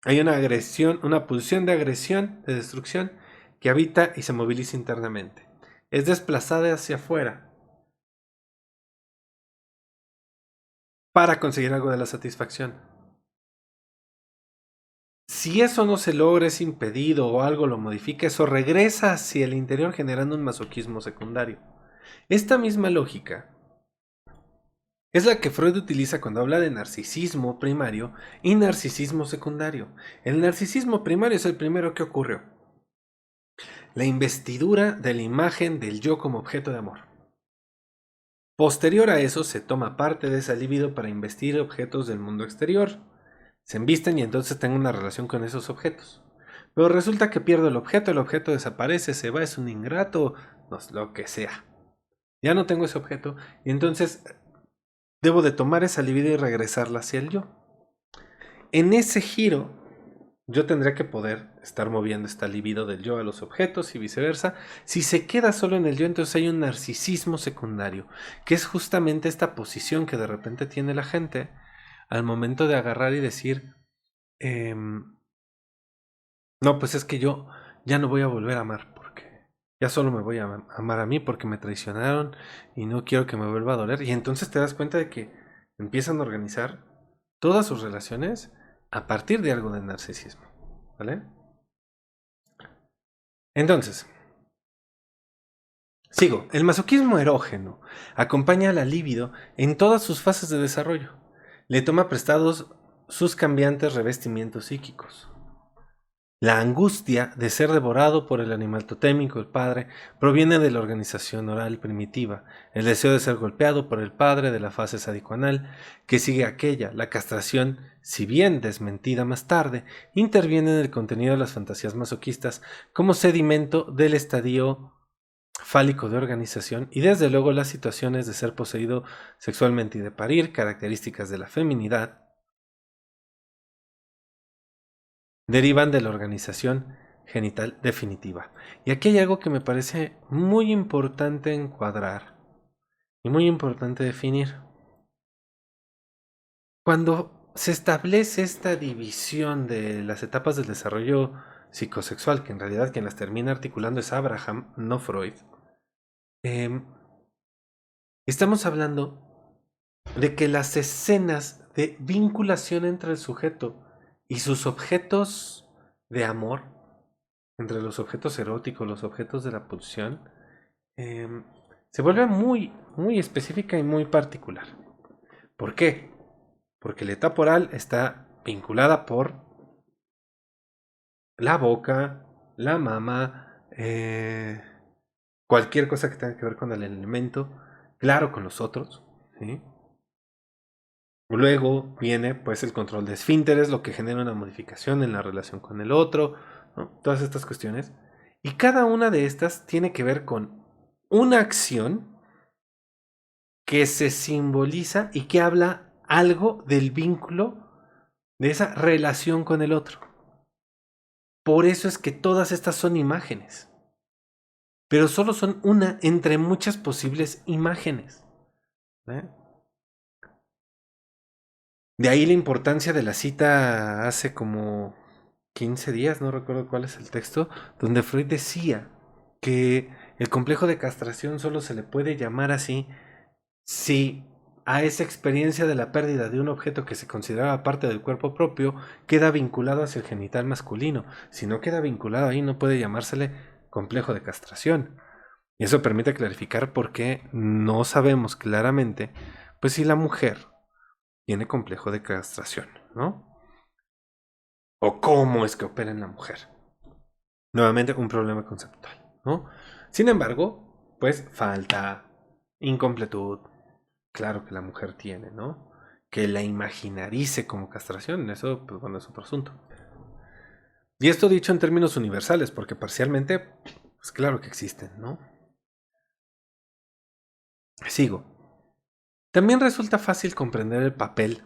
S1: hay una agresión, una pulsión de agresión, de destrucción, que habita y se moviliza internamente. Es desplazada hacia afuera para conseguir algo de la satisfacción. Si eso no se logra, es impedido o algo lo modifica, eso regresa hacia el interior generando un masoquismo secundario. Esta misma lógica es la que Freud utiliza cuando habla de narcisismo primario y narcisismo secundario. El narcisismo primario es el primero que ocurrió. La investidura de la imagen del yo como objeto de amor. Posterior a eso se toma parte de esa libido para investir objetos del mundo exterior. Se embisten y entonces tengo una relación con esos objetos. Pero resulta que pierdo el objeto desaparece, se va, es un ingrato, no, lo que sea. Ya no tengo ese objeto y entonces debo de tomar esa libido y regresarla hacia el yo. En ese giro, yo tendría que poder estar moviendo esta libido del yo a los objetos y viceversa. Si se queda solo en el yo, entonces hay un narcisismo secundario, que es justamente esta posición que de repente tiene la gente al momento de agarrar y decir, no, pues es que yo ya no voy a volver a amar porque ya solo me voy a amar a mí porque me traicionaron y no quiero que me vuelva a doler. Y entonces te das cuenta de que empiezan a organizar todas sus relaciones a partir de algo del narcisismo. ¿Vale? Entonces, sigo. El masoquismo erógeno acompaña a la libido en todas sus fases de desarrollo. Le toma prestados sus cambiantes revestimientos psíquicos. La angustia de ser devorado por el animal totémico, el padre, proviene de la organización oral primitiva, el deseo de ser golpeado por el padre de la fase sádico-anal, que sigue aquella, la castración, si bien desmentida más tarde, interviene en el contenido de las fantasías masoquistas como sedimento del estadio fálico de organización y desde luego las situaciones de ser poseído sexualmente y de parir, características de la feminidad, derivan de la organización genital definitiva. Y aquí hay algo que me parece muy importante encuadrar y muy importante definir. Cuando se establece esta división de las etapas del desarrollo psicosexual, que en realidad quien las termina articulando es Abraham, no Freud, eh, estamos hablando de que las escenas de vinculación entre el sujeto y sus objetos de amor, entre los objetos eróticos, los objetos de la pulsión, eh, se vuelve muy específica y muy particular. ¿Por qué? Porque la etapa oral está vinculada por la boca, la mama, cualquier cosa que tenga que ver con el elemento, claro, con los otros, ¿sí? Luego viene pues el control de esfínteres, lo que genera una modificación en la relación con el otro, ¿no? Todas estas cuestiones. Y cada una de estas tiene que ver con una acción que se simboliza y que habla algo del vínculo, de esa relación con el otro. Por eso es que todas estas son imágenes, pero solo son una entre muchas posibles imágenes. ¿Eh? De ahí la importancia de la cita hace como 15 días, no recuerdo cuál es el texto, donde Freud decía que el complejo de castración solo se le puede llamar así si a esa experiencia de la pérdida de un objeto que se consideraba parte del cuerpo propio queda vinculado hacia el genital masculino. Si no queda vinculado ahí, no puede llamársele complejo de castración. Y eso permite clarificar por qué no sabemos claramente, pues si la mujer tiene complejo de castración, ¿no? O cómo es que opera en la mujer. Nuevamente un problema conceptual, ¿no? Sin embargo, pues falta incompletud. Claro que la mujer tiene, ¿no? Que la imaginarice como castración, eso, pues bueno, es otro asunto. Y esto dicho en términos universales, porque parcialmente, pues claro que existen, ¿no? Sigo. También resulta fácil comprender el papel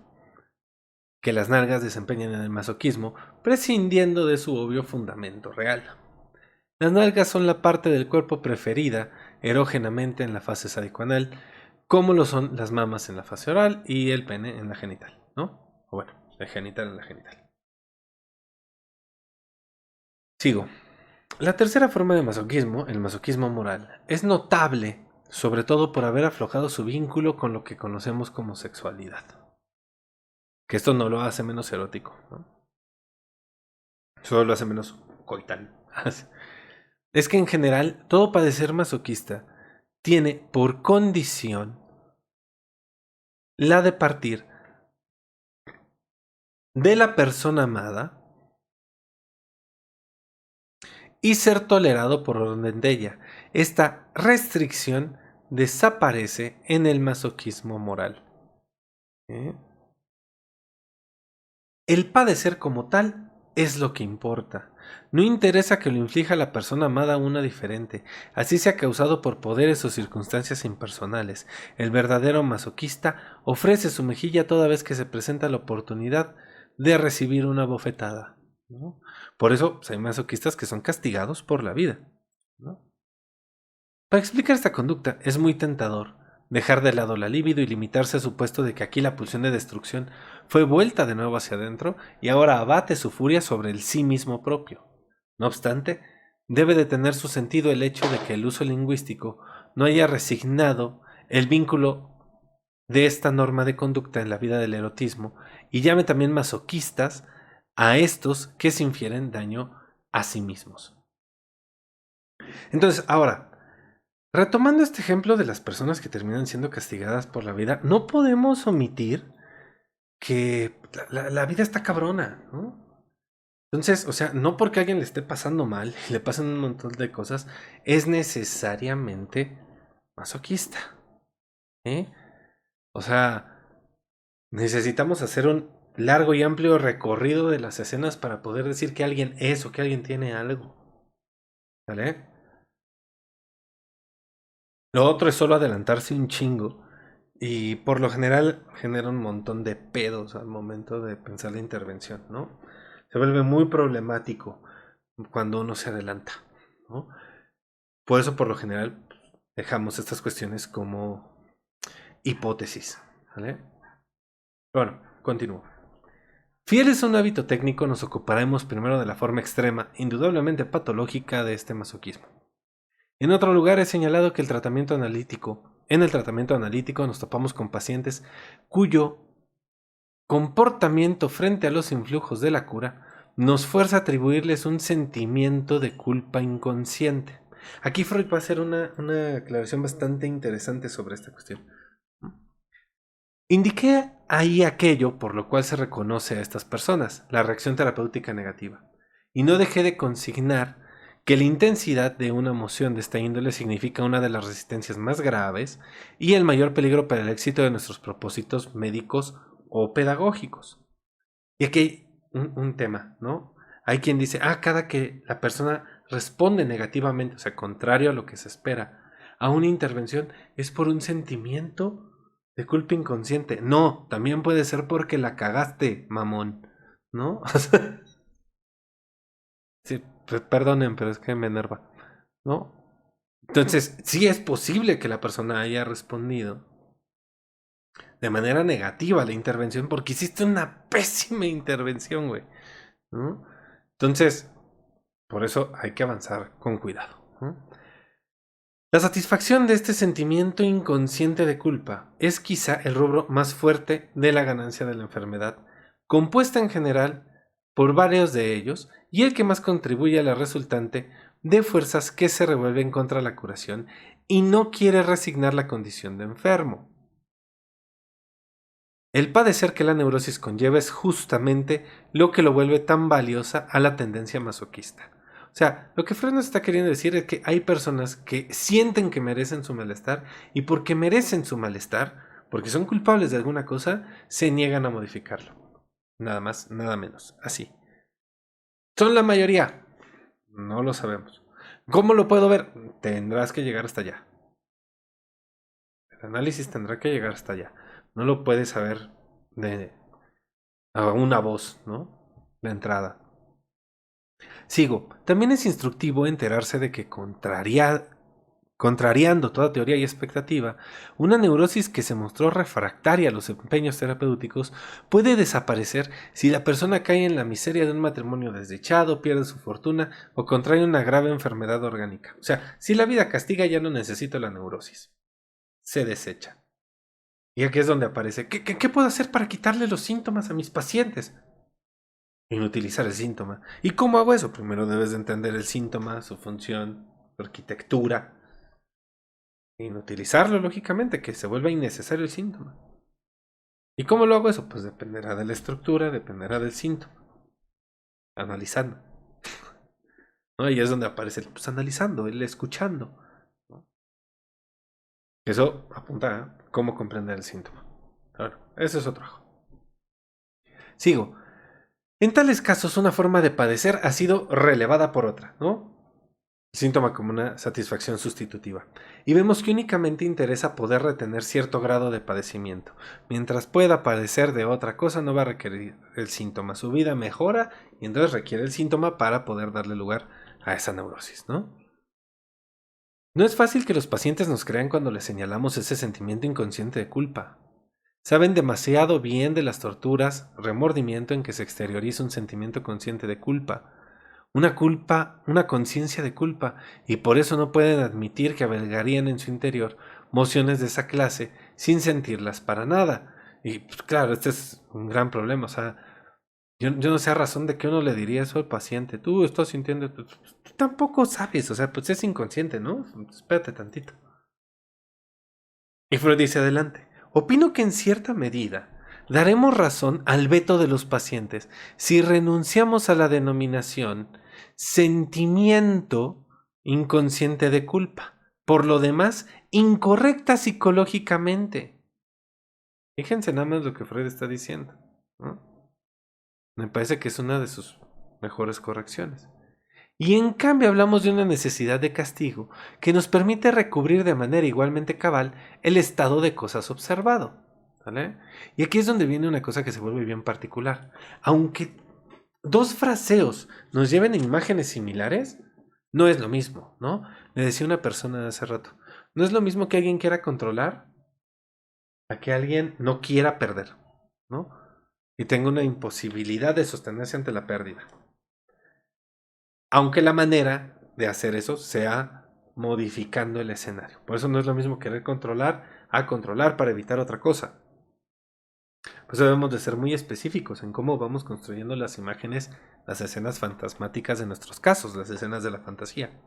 S1: que las nalgas desempeñan en el masoquismo, prescindiendo de su obvio fundamento real. Las nalgas son la parte del cuerpo preferida erógenamente en la fase sadicoanal, como lo son las mamas en la fase oral y el pene en la genital, ¿no? O bueno, el genital en la genital. Sigo. La tercera forma de masoquismo, el masoquismo moral, es notable, sobre todo por haber aflojado su vínculo con lo que conocemos como sexualidad. Que esto no lo hace menos erótico, ¿no? Solo lo hace menos coitán. Es que en general, todo padecer masoquista tiene por condición la de partir de la persona amada y ser tolerado por orden de ella. Esta restricción desaparece en el masoquismo moral. ¿Eh? El padecer como tal es lo que importa. No interesa que lo inflija la persona amada a una diferente, así sea causado por poderes o circunstancias impersonales. El verdadero masoquista ofrece su mejilla toda vez que se presenta la oportunidad de recibir una bofetada, ¿no? Por eso pues, hay masoquistas que son castigados por la vida, ¿no? Para explicar esta conducta es muy tentador dejar de lado la libido y limitarse al supuesto de que aquí la pulsión de destrucción fue vuelta de nuevo hacia adentro y ahora abate su furia sobre el sí mismo propio. No obstante, debe de tener su sentido el hecho de que el uso lingüístico no haya resignado el vínculo de esta norma de conducta en la vida del erotismo y llame también masoquistas a estos que se infieren daño a sí mismos. Entonces, ahora, retomando este ejemplo de las personas que terminan siendo castigadas por la vida, no podemos omitir que la vida está cabrona, ¿no? Entonces, o sea, no porque a alguien le esté pasando mal y le pasen un montón de cosas, es necesariamente masoquista, ¿eh? O sea, necesitamos hacer un largo y amplio recorrido de las escenas para poder decir que alguien es o que alguien tiene algo, ¿vale? Lo otro es solo adelantarse un chingo y por lo general genera un montón de pedos al momento de pensar la intervención, ¿no? Se vuelve muy problemático cuando uno se adelanta, ¿no? Por eso por lo general dejamos estas cuestiones como hipótesis, ¿vale? Bueno, continúo. Fieles a un hábito técnico nos ocuparemos primero de la forma extrema, indudablemente patológica de este masoquismo. En otro lugar he señalado que en el tratamiento analítico nos topamos con pacientes cuyo comportamiento frente a los influjos de la cura nos fuerza a atribuirles un sentimiento de culpa inconsciente. Aquí Freud va a hacer una aclaración bastante interesante sobre esta cuestión. Indiqué ahí aquello por lo cual se reconoce a estas personas, la reacción terapéutica negativa, y no dejé de consignar que la intensidad de una emoción de esta índole significa una de las resistencias más graves y el mayor peligro para el éxito de nuestros propósitos médicos o pedagógicos. Y aquí hay un tema, ¿no? Hay quien dice, cada que la persona responde negativamente, o sea, contrario a lo que se espera, a una intervención, es por un sentimiento de culpa inconsciente. No, también puede ser porque la cagaste, mamón, ¿no? Sí, pues, perdonen, pero es que me enerva, ¿no? Entonces, sí es posible que la persona haya respondido de manera negativa a la intervención porque hiciste una pésima intervención, güey, ¿no? Entonces, por eso hay que avanzar con cuidado, ¿no? La satisfacción de este sentimiento inconsciente de culpa es quizá el rubro más fuerte de la ganancia de la enfermedad, compuesta en general por varios de ellos y el que más contribuye a la resultante de fuerzas que se revuelven contra la curación y no quiere resignar la condición de enfermo. El padecer que la neurosis conlleva es justamente lo que lo vuelve tan valiosa a la tendencia masoquista. O sea, lo que Freud nos está queriendo decir es que hay personas que sienten que merecen su malestar y porque merecen su malestar, porque son culpables de alguna cosa, se niegan a modificarlo. Nada más, nada menos. Así. ¿Son la mayoría? No lo sabemos. ¿Cómo lo puedo ver? Tendrás que llegar hasta allá. El análisis tendrá que llegar hasta allá. No lo puedes saber de a una voz, ¿no? De entrada. Sigo. También es instructivo enterarse de que contrariando toda teoría y expectativa, una neurosis que se mostró refractaria a los empeños terapéuticos puede desaparecer si la persona cae en la miseria de un matrimonio desdichado, pierde su fortuna o contrae una grave enfermedad orgánica. O sea, si la vida castiga ya no necesito la neurosis. Se desecha. Y aquí es donde aparece. ¿Qué puedo hacer para quitarle los síntomas a mis pacientes? Inutilizar el síntoma. ¿Y cómo hago eso? Primero debes de entender el síntoma, su función, su arquitectura. Inutilizarlo, lógicamente, que se vuelva innecesario el síntoma. ¿Y cómo lo hago eso? Pues dependerá de la estructura, dependerá del síntoma. Analizando. ¿No? Y es donde aparece el pues, analizando, el escuchando. ¿No? Eso apunta a cómo comprender el síntoma. Claro, ese es otro ojo. Sigo. En tales casos, una forma de padecer ha sido relevada por otra, ¿no? Síntoma como una satisfacción sustitutiva. Y vemos que únicamente interesa poder retener cierto grado de padecimiento. Mientras pueda padecer de otra cosa, no va a requerir el síntoma. Su vida mejora y entonces requiere el síntoma para poder darle lugar a esa neurosis, ¿no? No es fácil que los pacientes nos crean cuando les señalamos ese sentimiento inconsciente de culpa. Saben demasiado bien de las torturas, remordimiento en que se exterioriza un sentimiento consciente de culpa. Una culpa, una conciencia de culpa, y por eso no pueden admitir que albergarían en su interior mociones de esa clase sin sentirlas para nada. Y pues, claro, este es un gran problema. O sea, yo no sé a razón de que uno le diría eso al paciente. Tú estás sintiendo, tú tampoco sabes, o sea, pues es inconsciente, ¿no? Espérate tantito. Y Freud dice adelante, opino que en cierta medida daremos razón al veto de los pacientes si renunciamos a la denominación sentimiento inconsciente de culpa, por lo demás incorrecta psicológicamente. Fíjense nada más lo que Freud está diciendo, ¿no? Me parece que es una de sus mejores correcciones. Y en cambio hablamos de una necesidad de castigo que nos permite recubrir de manera igualmente cabal el estado de cosas observado. ¿Vale? Y aquí es donde viene una cosa que se vuelve bien particular. Aunque dos fraseos nos lleven a imágenes similares, no es lo mismo, ¿no? Le decía una persona hace rato, no es lo mismo que alguien quiera controlar a que alguien no quiera perder, ¿no? Y tenga una imposibilidad de sostenerse ante la pérdida. Aunque la manera de hacer eso sea modificando el escenario. Por eso no es lo mismo querer controlar a controlar para evitar otra cosa. Por eso debemos de ser muy específicos en cómo vamos construyendo las imágenes, las escenas fantasmáticas de nuestros casos, las escenas de la fantasía.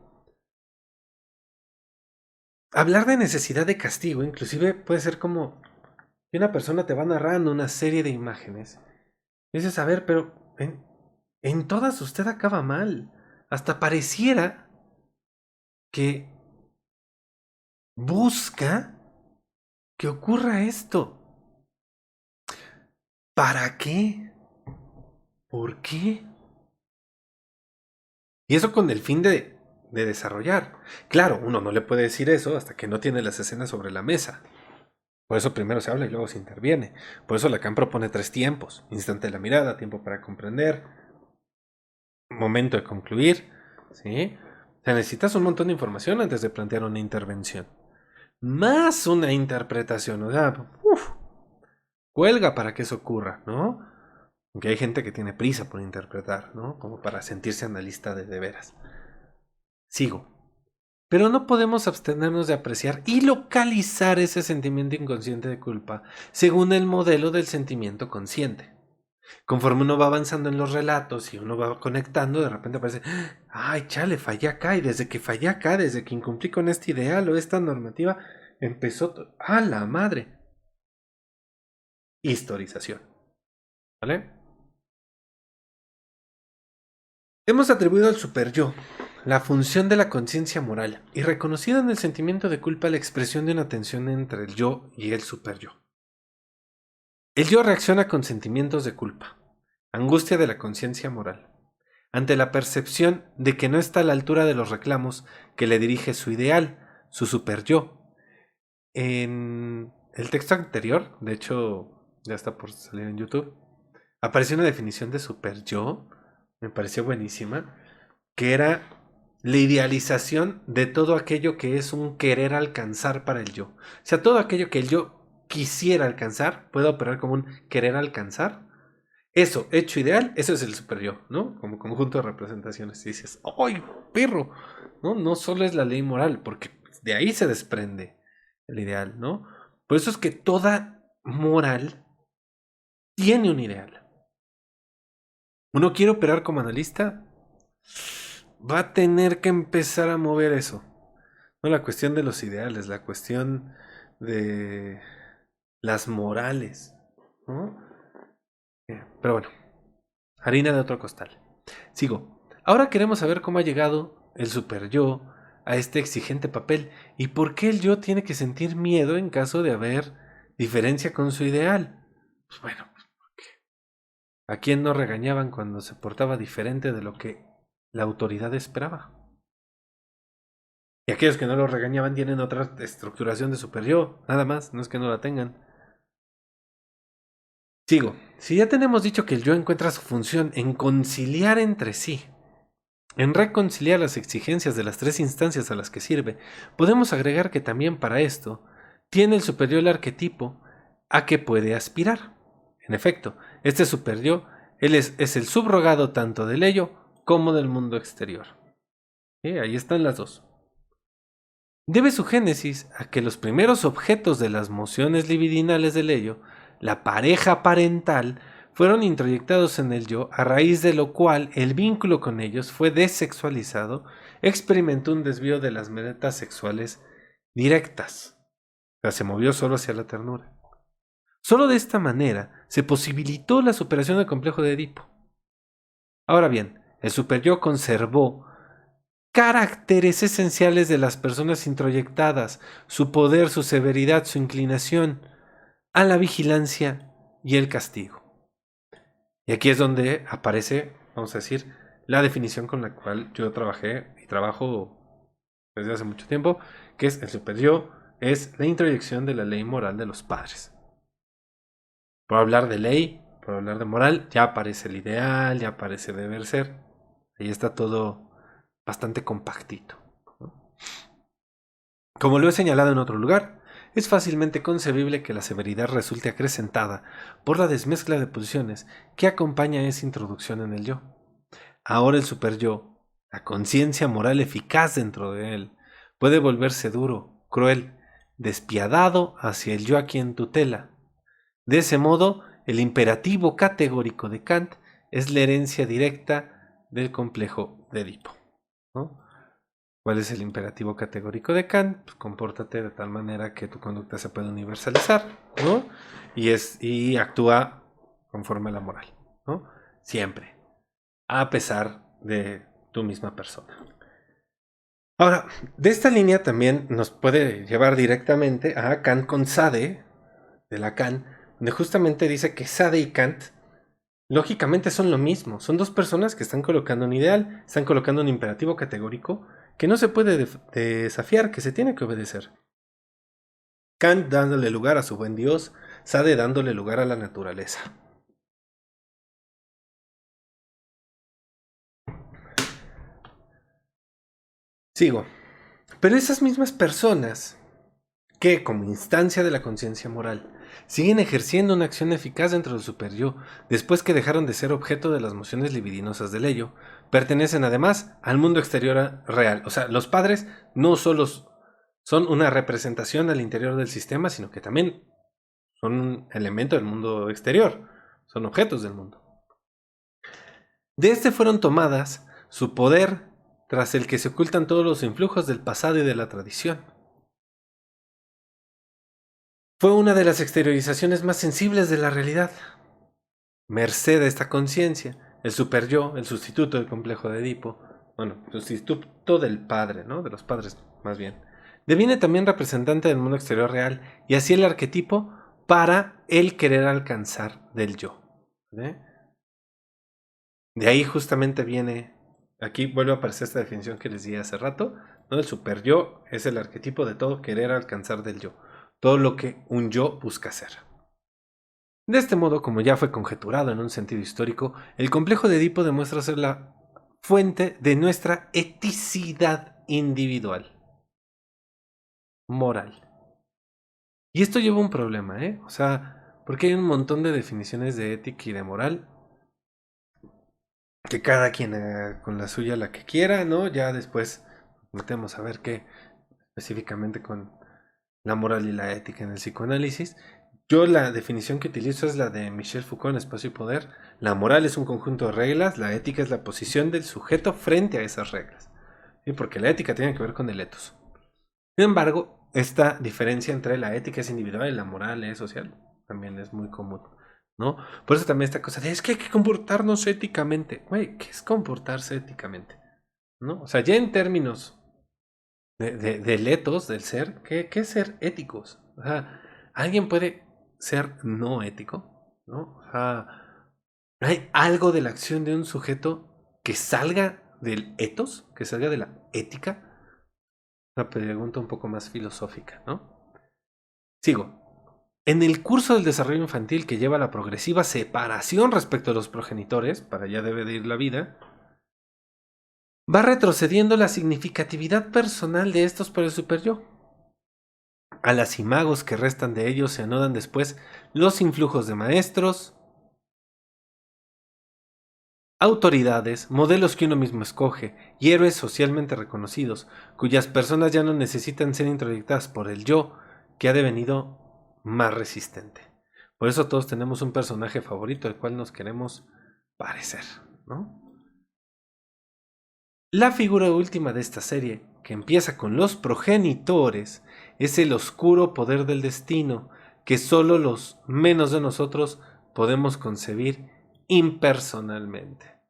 S1: Hablar de necesidad de castigo inclusive puede ser como que una persona te va narrando una serie de imágenes. Y dices, a ver, pero en todas usted acaba mal. Hasta pareciera que busca que ocurra esto. ¿Para qué? ¿Por qué? Y eso con el fin de de desarrollar. Claro, uno no le puede decir eso hasta que no tiene las escenas sobre la mesa. Por eso primero se habla y luego se interviene. Por eso Lacan propone 3 tiempos: instante de la mirada, tiempo para comprender, momento de concluir, ¿sí? O sea, necesitas un montón de información antes de plantear una intervención. Más una interpretación, o sea, cuelga para que eso ocurra, ¿no? Aunque hay gente que tiene prisa por interpretar, ¿no? Como para sentirse analista de veras. Sigo. Pero no podemos abstenernos de apreciar y localizar ese sentimiento inconsciente de culpa según el modelo del sentimiento consciente. Conforme uno va avanzando en los relatos y uno va conectando, de repente aparece, ay, chale, fallé acá, y desde que fallé acá, desde que incumplí con este ideal o esta normativa, empezó, ¡a la madre! Historización. ¿Vale? Hemos atribuido al superyo la función de la conciencia moral y reconocido en el sentimiento de culpa la expresión de una tensión entre el yo y el superyo. El yo reacciona con sentimientos de culpa, angustia de la conciencia moral, ante la percepción de que no está a la altura de los reclamos que le dirige su ideal, su superyo. En el texto anterior, de hecho ya está por salir en YouTube, apareció una definición de superyo, me pareció buenísima, que era la idealización de todo aquello que es un querer alcanzar para el yo. O sea, todo aquello que el yo quisiera alcanzar puede operar como un querer alcanzar. Eso, hecho ideal, eso es el superyo, ¿no? Como conjunto de representaciones. Y dices, ¡ay, perro! ¿No? No solo es la ley moral, porque de ahí se desprende el ideal, ¿no? Por eso es que toda moral tiene un ideal. Uno quiere operar como analista, va a tener que empezar a mover eso. No la cuestión de los ideales, la cuestión de las morales, ¿no? Pero bueno, harina de otro costal. Sigo. Ahora queremos saber cómo ha llegado el superyo a este exigente papel y por qué el yo tiene que sentir miedo en caso de haber diferencia con su ideal. Pues bueno, ¿a quién no regañaban cuando se portaba diferente de lo que la autoridad esperaba? Y aquellos que no lo regañaban tienen otra estructuración de superyo, nada más, no es que no la tengan. Sigo. Si ya tenemos dicho que el yo encuentra su función en conciliar entre sí, en reconciliar las exigencias de las 3 instancias a las que sirve, podemos agregar que también para esto tiene el superyo el arquetipo a que puede aspirar. En efecto, este superyo él es el subrogado tanto del ello como del mundo exterior. Ahí están las dos. Debe su génesis a que los primeros objetos de las mociones libidinales del ello, la pareja parental, fueron introyectados en el yo, a raíz de lo cual el vínculo con ellos fue desexualizado, experimentó un desvío de las metas sexuales directas. O sea, se movió solo hacia la ternura. Solo de esta manera se posibilitó la superación del complejo de Edipo. Ahora bien, el superyo conservó caracteres esenciales de las personas introyectadas, su poder, su severidad, su inclinación a la vigilancia y el castigo. Y aquí es donde aparece, vamos a decir, la definición con la cual yo trabajé y trabajo desde hace mucho tiempo, que es el superyo, es la introyección de la ley moral de los padres. Por hablar de ley, por hablar de moral, ya aparece el ideal, ya aparece deber ser. Ahí está todo bastante compactito, ¿no? Como lo he señalado en otro lugar, es fácilmente concebible que la severidad resulte acrecentada por la desmezcla de posiciones que acompaña a esa introducción en el yo. Ahora el superyo, la conciencia moral eficaz dentro de él, puede volverse duro, cruel, despiadado hacia el yo a quien tutela. De ese modo, el imperativo categórico de Kant es la herencia directa del complejo de Edipo, ¿no? ¿Cuál es el imperativo categórico de Kant? Pues compórtate de tal manera que tu conducta se pueda universalizar, ¿no? Y actúa conforme a la moral, ¿no? Siempre, a pesar de tu misma persona. Ahora, de esta línea también nos puede llevar directamente a Kant con Sade, de Lacan, donde justamente dice que Sade y Kant lógicamente son lo mismo, son dos personas que están colocando un ideal, están colocando un imperativo categórico que no se puede desafiar, que se tiene que obedecer. Kant dándole lugar a su buen Dios, Sade dándole lugar a la naturaleza. Sigo. Pero esas mismas personas que, como instancia de la conciencia moral, siguen ejerciendo una acción eficaz dentro del superyo, después que dejaron de ser objeto de las mociones libidinosas del ello, pertenecen además al mundo exterior real. O sea, los padres no solo son una representación al interior del sistema, sino que también son un elemento del mundo exterior, son objetos del mundo. De este fueron tomadas su poder, tras el que se ocultan todos los influjos del pasado y de la tradición. Fue una de las exteriorizaciones más sensibles de la realidad. Merced a esta conciencia, el superyo, el sustituto del complejo de Edipo, bueno, sustituto del padre, ¿no? De los padres, más bien, deviene también representante del mundo exterior real y así el arquetipo para el querer alcanzar del yo. ¿Eh? De ahí justamente viene, aquí vuelve a aparecer esta definición que les di hace rato, ¿no? El superyo es el arquetipo de todo querer alcanzar del yo, todo lo que un yo busca hacer. De este modo, como ya fue conjeturado en un sentido histórico, el complejo de Edipo demuestra ser la fuente de nuestra eticidad individual, moral. Y esto lleva un problema, ¿eh? O sea, porque hay un montón de definiciones de ética y de moral, que cada quien con la suya la que quiera, ¿no? Ya después metemos a ver qué específicamente con la moral y la ética en el psicoanálisis. Yo la definición que utilizo es la de Michel Foucault en Espacio y Poder. La moral es un conjunto de reglas, la ética es la posición del sujeto frente a esas reglas. ¿Sí? Porque la ética tiene que ver con el ethos. Sin embargo, esta diferencia entre la ética es individual y la moral es social también es muy común, ¿no? Por eso también esta cosa de es que hay que comportarnos éticamente. Güey, ¿qué es comportarse éticamente? ¿No? O sea, ya en términos del ethos, del ser, ¿qué es ser éticos? O sea, ¿alguien puede ser no ético? ¿No? O sea, ¿hay algo de la acción de un sujeto que salga del ethos, que salga de la ética? Una pregunta un poco más filosófica, ¿no? Sigo. En el curso del desarrollo infantil que lleva a la progresiva separación respecto a los progenitores, para allá debe de ir la vida, va retrocediendo la significatividad personal de estos por el superyo. A las imagos que restan de ellos se anodan después los influjos de maestros, autoridades, modelos que uno mismo escoge y héroes socialmente reconocidos, cuyas personas ya no necesitan ser introyectadas por el yo, que ha devenido más resistente. Por eso todos tenemos un personaje favorito al cual nos queremos parecer, ¿no? La figura última de esta serie, que empieza con los progenitores, es el oscuro poder del destino que solo los menos de nosotros podemos concebir impersonalmente.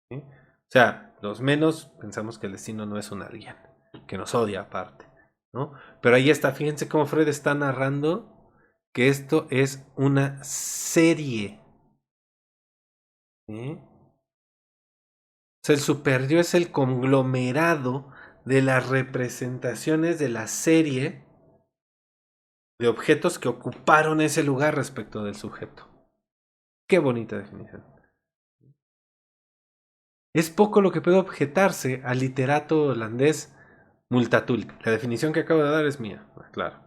S1: ¿Sí? O sea, los menos pensamos que el destino no es un alguien, que nos odia aparte, ¿no? Pero ahí está, fíjense cómo Freud está narrando que esto es una serie. ¿Sí? O sea, el superyo es el conglomerado de las representaciones de la serie de objetos que ocuparon ese lugar respecto del sujeto. Qué bonita definición. Es poco lo que puede objetarse al literato holandés Multatuli. La definición que acabo de dar es mía, claro.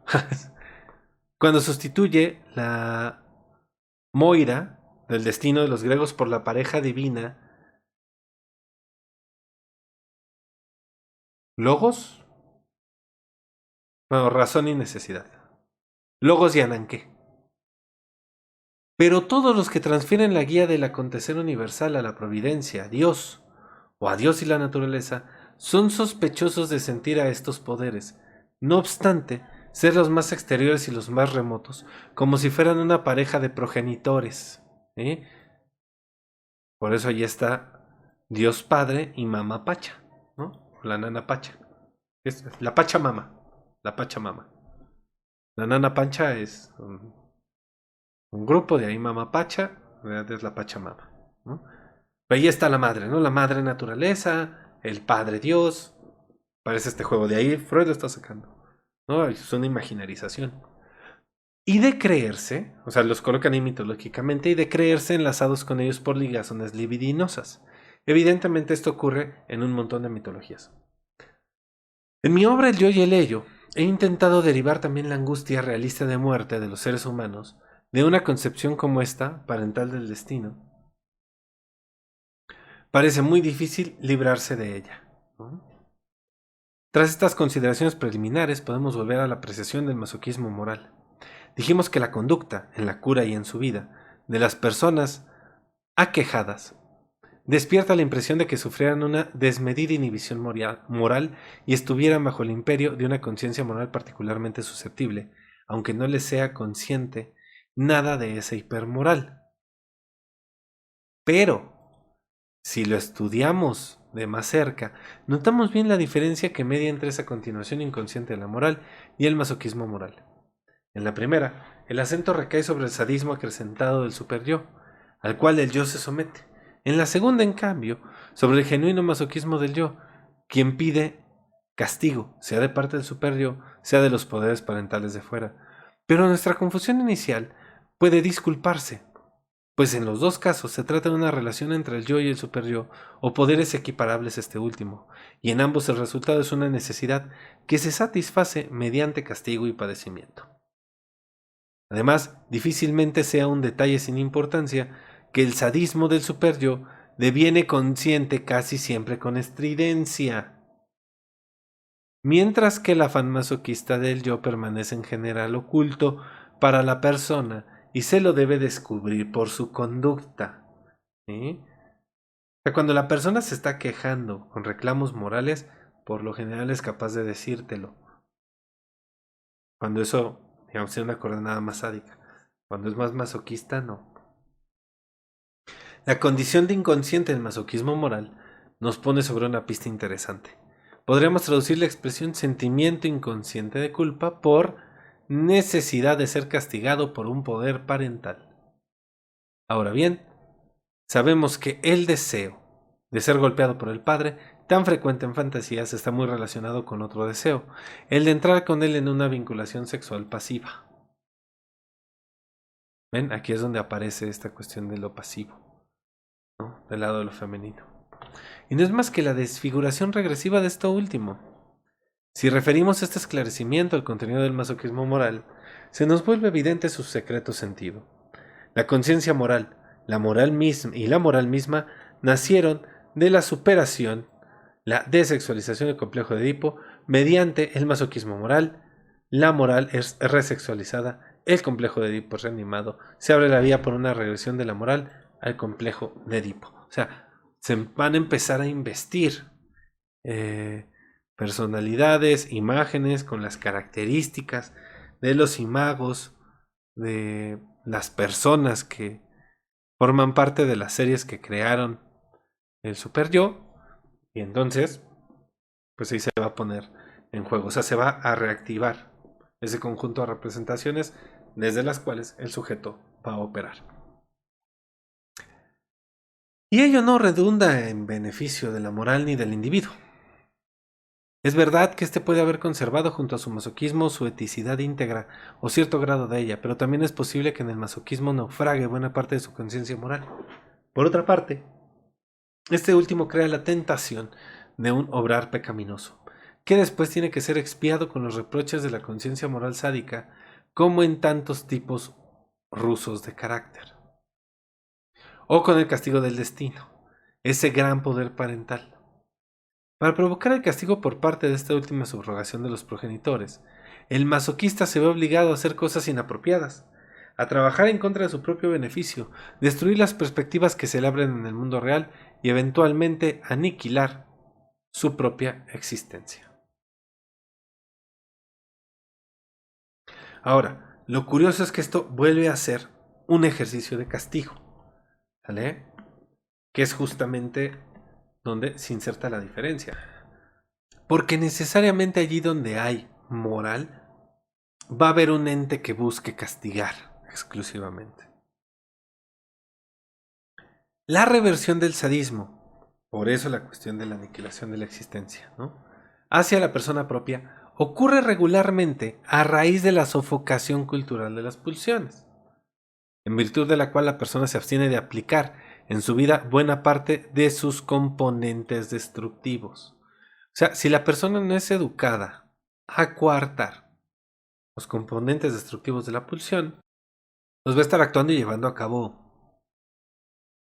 S1: Cuando sustituye la Moira del destino de los griegos por la pareja divina Logos, bueno, razón y necesidad. Logos y Ananke. Pero todos los que transfieren la guía del acontecer universal a la providencia, a Dios, o a Dios y la naturaleza, son sospechosos de sentir a estos poderes. No obstante, ser los más exteriores y los más remotos, como si fueran una pareja de progenitores. ¿Eh? Por eso allí está Dios Padre y Mamá Pacha, ¿no? La nana Pacha. Es la Pachamama. La Pachamama. La nana Pancha es un grupo, de ahí Mamá Pacha, es la Pachamama, ¿no? Pero ahí está la madre, ¿no? La madre naturaleza, el Padre Dios, Parece este juego, de ahí Freud lo está sacando, ¿no? Es una imaginarización. Y de creerse, o sea, los colocan ahí mitológicamente, y de creerse enlazados con ellos por ligazones libidinosas. Evidentemente esto ocurre en un montón de mitologías. En mi obra El yo y el ello, he intentado derivar también la angustia realista de muerte de los seres humanos de una concepción como esta, parental del destino. Parece muy difícil librarse de ella, ¿no? Tras estas consideraciones preliminares podemos volver a la apreciación del masoquismo moral. Dijimos que la conducta, en la cura y en su vida, de las personas aquejadas despierta la impresión de que sufrieran una desmedida inhibición moral y estuvieran bajo el imperio de una conciencia moral particularmente susceptible, aunque no les sea consciente nada de esa hipermoral. Pero, si lo estudiamos de más cerca, notamos bien la diferencia que media entre esa continuación inconsciente de la moral y el masoquismo moral. En la primera, el acento recae sobre el sadismo acrecentado del superyo, al cual el yo se somete. En la segunda, en cambio, sobre el genuino masoquismo del yo, quien pide castigo, sea de parte del superyo, sea de los poderes parentales de fuera. Pero nuestra confusión inicial puede disculparse, pues en los dos casos se trata de una relación entre el yo y el superyo, o poderes equiparables a este último, y en ambos el resultado es una necesidad que se satisface mediante castigo y padecimiento. Además, difícilmente sea un detalle sin importancia que el sadismo del superyo deviene consciente casi siempre con estridencia, mientras que el afán masoquista del yo permanece en general oculto para la persona y se lo debe descubrir por su conducta. ¿Sí? O sea, cuando la persona se está quejando con reclamos morales, por lo general es capaz de decírtelo. Cuando eso, digamos, es una coordenada más sádica. Cuando es más masoquista, no. La condición de inconsciente del masoquismo moral nos pone sobre una pista interesante. Podríamos traducir la expresión sentimiento inconsciente de culpa por necesidad de ser castigado por un poder parental. Ahora bien, sabemos que el deseo de ser golpeado por el padre, tan frecuente en fantasías, está muy relacionado con otro deseo, el de entrar con él en una vinculación sexual pasiva. ¿Ven? Aquí es donde aparece esta cuestión de lo pasivo, ¿no? Del lado de lo femenino. Y no es más que la desfiguración regresiva de esto último. Si referimos este esclarecimiento al contenido del masoquismo moral, se nos vuelve evidente su secreto sentido. La conciencia moral, la moral misma y la moral misma nacieron de la superación, la desexualización del complejo de Edipo mediante el masoquismo moral. La moral es resexualizada, el complejo de Edipo es reanimado, se abre la vía por una regresión de la moral al complejo de Edipo. O sea, se van a empezar a investir personalidades, imágenes con las características de los imagos, de las personas que forman parte de las series que crearon el Super Yo, y entonces, pues ahí se va a poner en juego, o sea, se va a reactivar ese conjunto de representaciones desde las cuales el sujeto va a operar. Y ello no redunda en beneficio de la moral ni del individuo. Es verdad que éste puede haber conservado junto a su masoquismo su eticidad íntegra o cierto grado de ella, pero también es posible que en el masoquismo naufrague buena parte de su conciencia moral. Por otra parte, este último crea la tentación de un obrar pecaminoso, que después tiene que ser expiado con los reproches de la conciencia moral sádica, como en tantos tipos rusos de carácter, o con el castigo del destino, ese gran poder parental. Para provocar el castigo por parte de esta última subrogación de los progenitores, el masoquista se ve obligado a hacer cosas inapropiadas, a trabajar en contra de su propio beneficio, destruir las perspectivas que se le abren en el mundo real y eventualmente aniquilar su propia existencia. Ahora, lo curioso es que esto vuelve a ser un ejercicio de castigo, ¿vale? Que es justamente donde se inserta la diferencia. Porque necesariamente allí donde hay moral, va a haber un ente que busque castigar exclusivamente. La reversión del sadismo, por eso la cuestión de la aniquilación de la existencia, ¿no? hacia la persona propia ocurre regularmente a raíz de la sofocación cultural de las pulsiones, en virtud de la cual la persona se abstiene de aplicar en su vida buena parte de sus componentes destructivos. O sea, si la persona no es educada a coartar los componentes destructivos de la pulsión, los va a estar actuando y llevando a cabo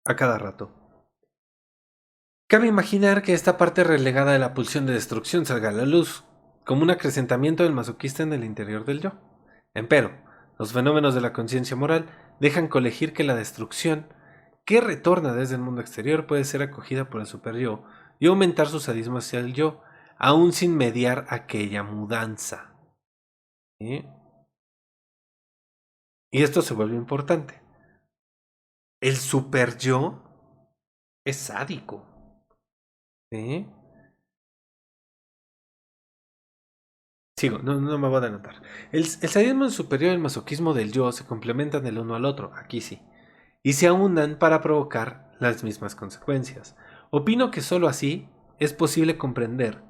S1: a cada rato. Cabe imaginar que esta parte relegada de la pulsión de destrucción salga a la luz, como un acrecentamiento del masoquista en el interior del yo. Empero, los fenómenos de la conciencia moral dejan colegir que la destrucción que retorna desde el mundo exterior puede ser acogida por el superyo y aumentar su sadismo hacia el yo, aún sin mediar aquella mudanza. ¿Sí? Y esto se vuelve importante. El superyo es sádico. ¿Sí? Sigo, no me voy a adelantar. El sadismo superior y el masoquismo del yo se complementan el uno al otro, aquí sí, y se aúnan para provocar las mismas consecuencias. Opino que sólo así es posible comprender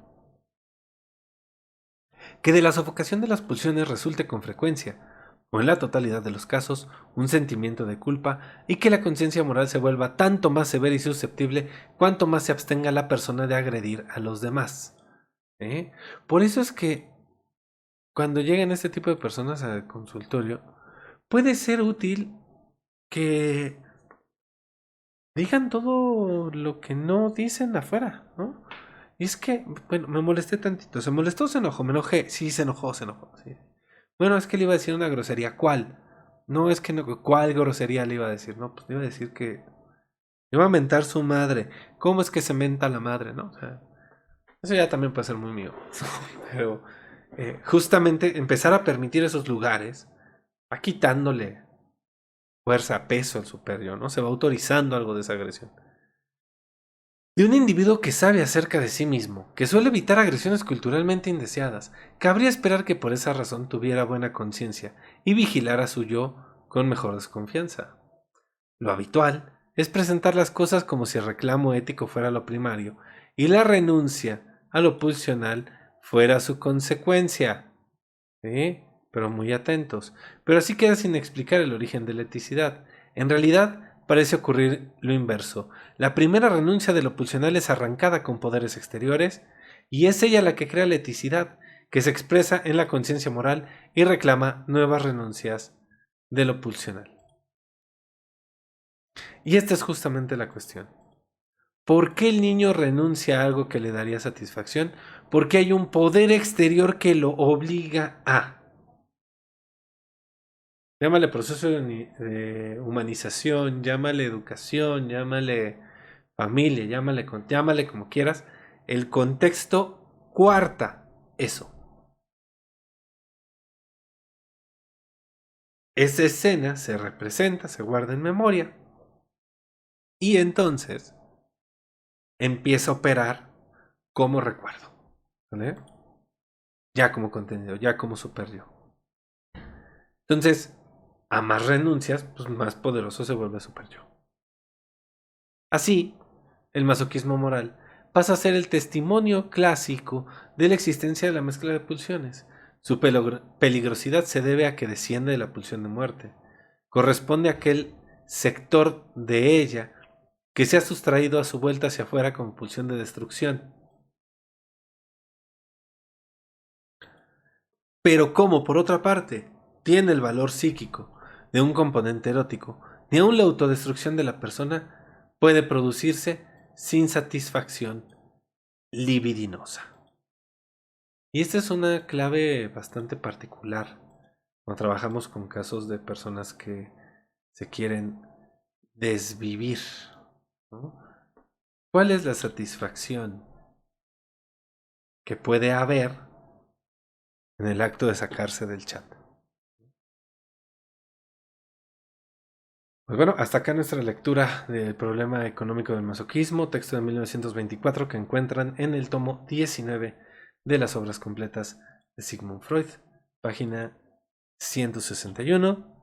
S1: que de la sofocación de las pulsiones resulte con frecuencia, o en la totalidad de los casos, un sentimiento de culpa y que la conciencia moral se vuelva tanto más severa y susceptible cuanto más se abstenga la persona de agredir a los demás. Por eso es que cuando llegan este tipo de personas al consultorio, puede ser útil que digan todo lo que no dicen afuera, ¿no? Y es que, bueno, me molesté tantito. ¿Se molestó o se enojó? Me enojé. Sí, se enojó, se enojó. Sí. Bueno, es que le iba a decir una grosería. ¿Cuál? No, es que no. ¿Cuál grosería le iba a decir? No, pues le iba a decir que le iba a mentar su madre. ¿Cómo es que se menta la madre, no? O sea, eso ya también puede ser muy mío. Pero justamente empezar a permitir esos lugares va quitándole fuerza, peso al superior, ¿no? Se va autorizando algo de esa agresión. De un individuo que sabe acerca de sí mismo, que suele evitar agresiones culturalmente indeseadas, cabría esperar que por esa razón tuviera buena conciencia y vigilara su yo con mejor desconfianza. Lo habitual es presentar las cosas como si el reclamo ético fuera lo primario y la renuncia a lo pulsional fuera su consecuencia. Pero muy atentos. Pero así queda sin explicar el origen de la eticidad. En realidad, parece ocurrir lo inverso. La primera renuncia de lo pulsional es arrancada con poderes exteriores, y es ella la que crea la eticidad, que se expresa en la conciencia moral y reclama nuevas renuncias de lo pulsional. Y esta es justamente la cuestión. ¿Por qué el niño renuncia a algo que le daría satisfacción? Porque hay un poder exterior que lo obliga a. Llámale proceso de humanización, llámale educación, llámale familia, llámale como quieras. El contexto cuarta eso. Esa escena se representa, se guarda en memoria y entonces empieza a operar como recuerdo. ¿Vale? Ya como contenido, ya como superior. Entonces, a más renuncias, pues más poderoso se vuelve superior. Así, el masoquismo moral pasa a ser el testimonio clásico de la existencia de la mezcla de pulsiones. Su peligrosidad se debe a que desciende de la pulsión de muerte. Corresponde a aquel sector de ella que se ha sustraído a su vuelta hacia afuera como pulsión de destrucción. Pero como, por otra parte, tiene el valor psíquico de un componente erótico, ni aun la autodestrucción de la persona puede producirse sin satisfacción libidinosa. Y esta es una clave bastante particular cuando trabajamos con casos de personas que se quieren desvivir, ¿no? ¿Cuál es la satisfacción que puede haber en el acto de sacarse del chat? Pues bueno, hasta acá nuestra lectura del problema económico del masoquismo, texto de 1924 que encuentran en el tomo 19 de las obras completas de Sigmund Freud, página 161.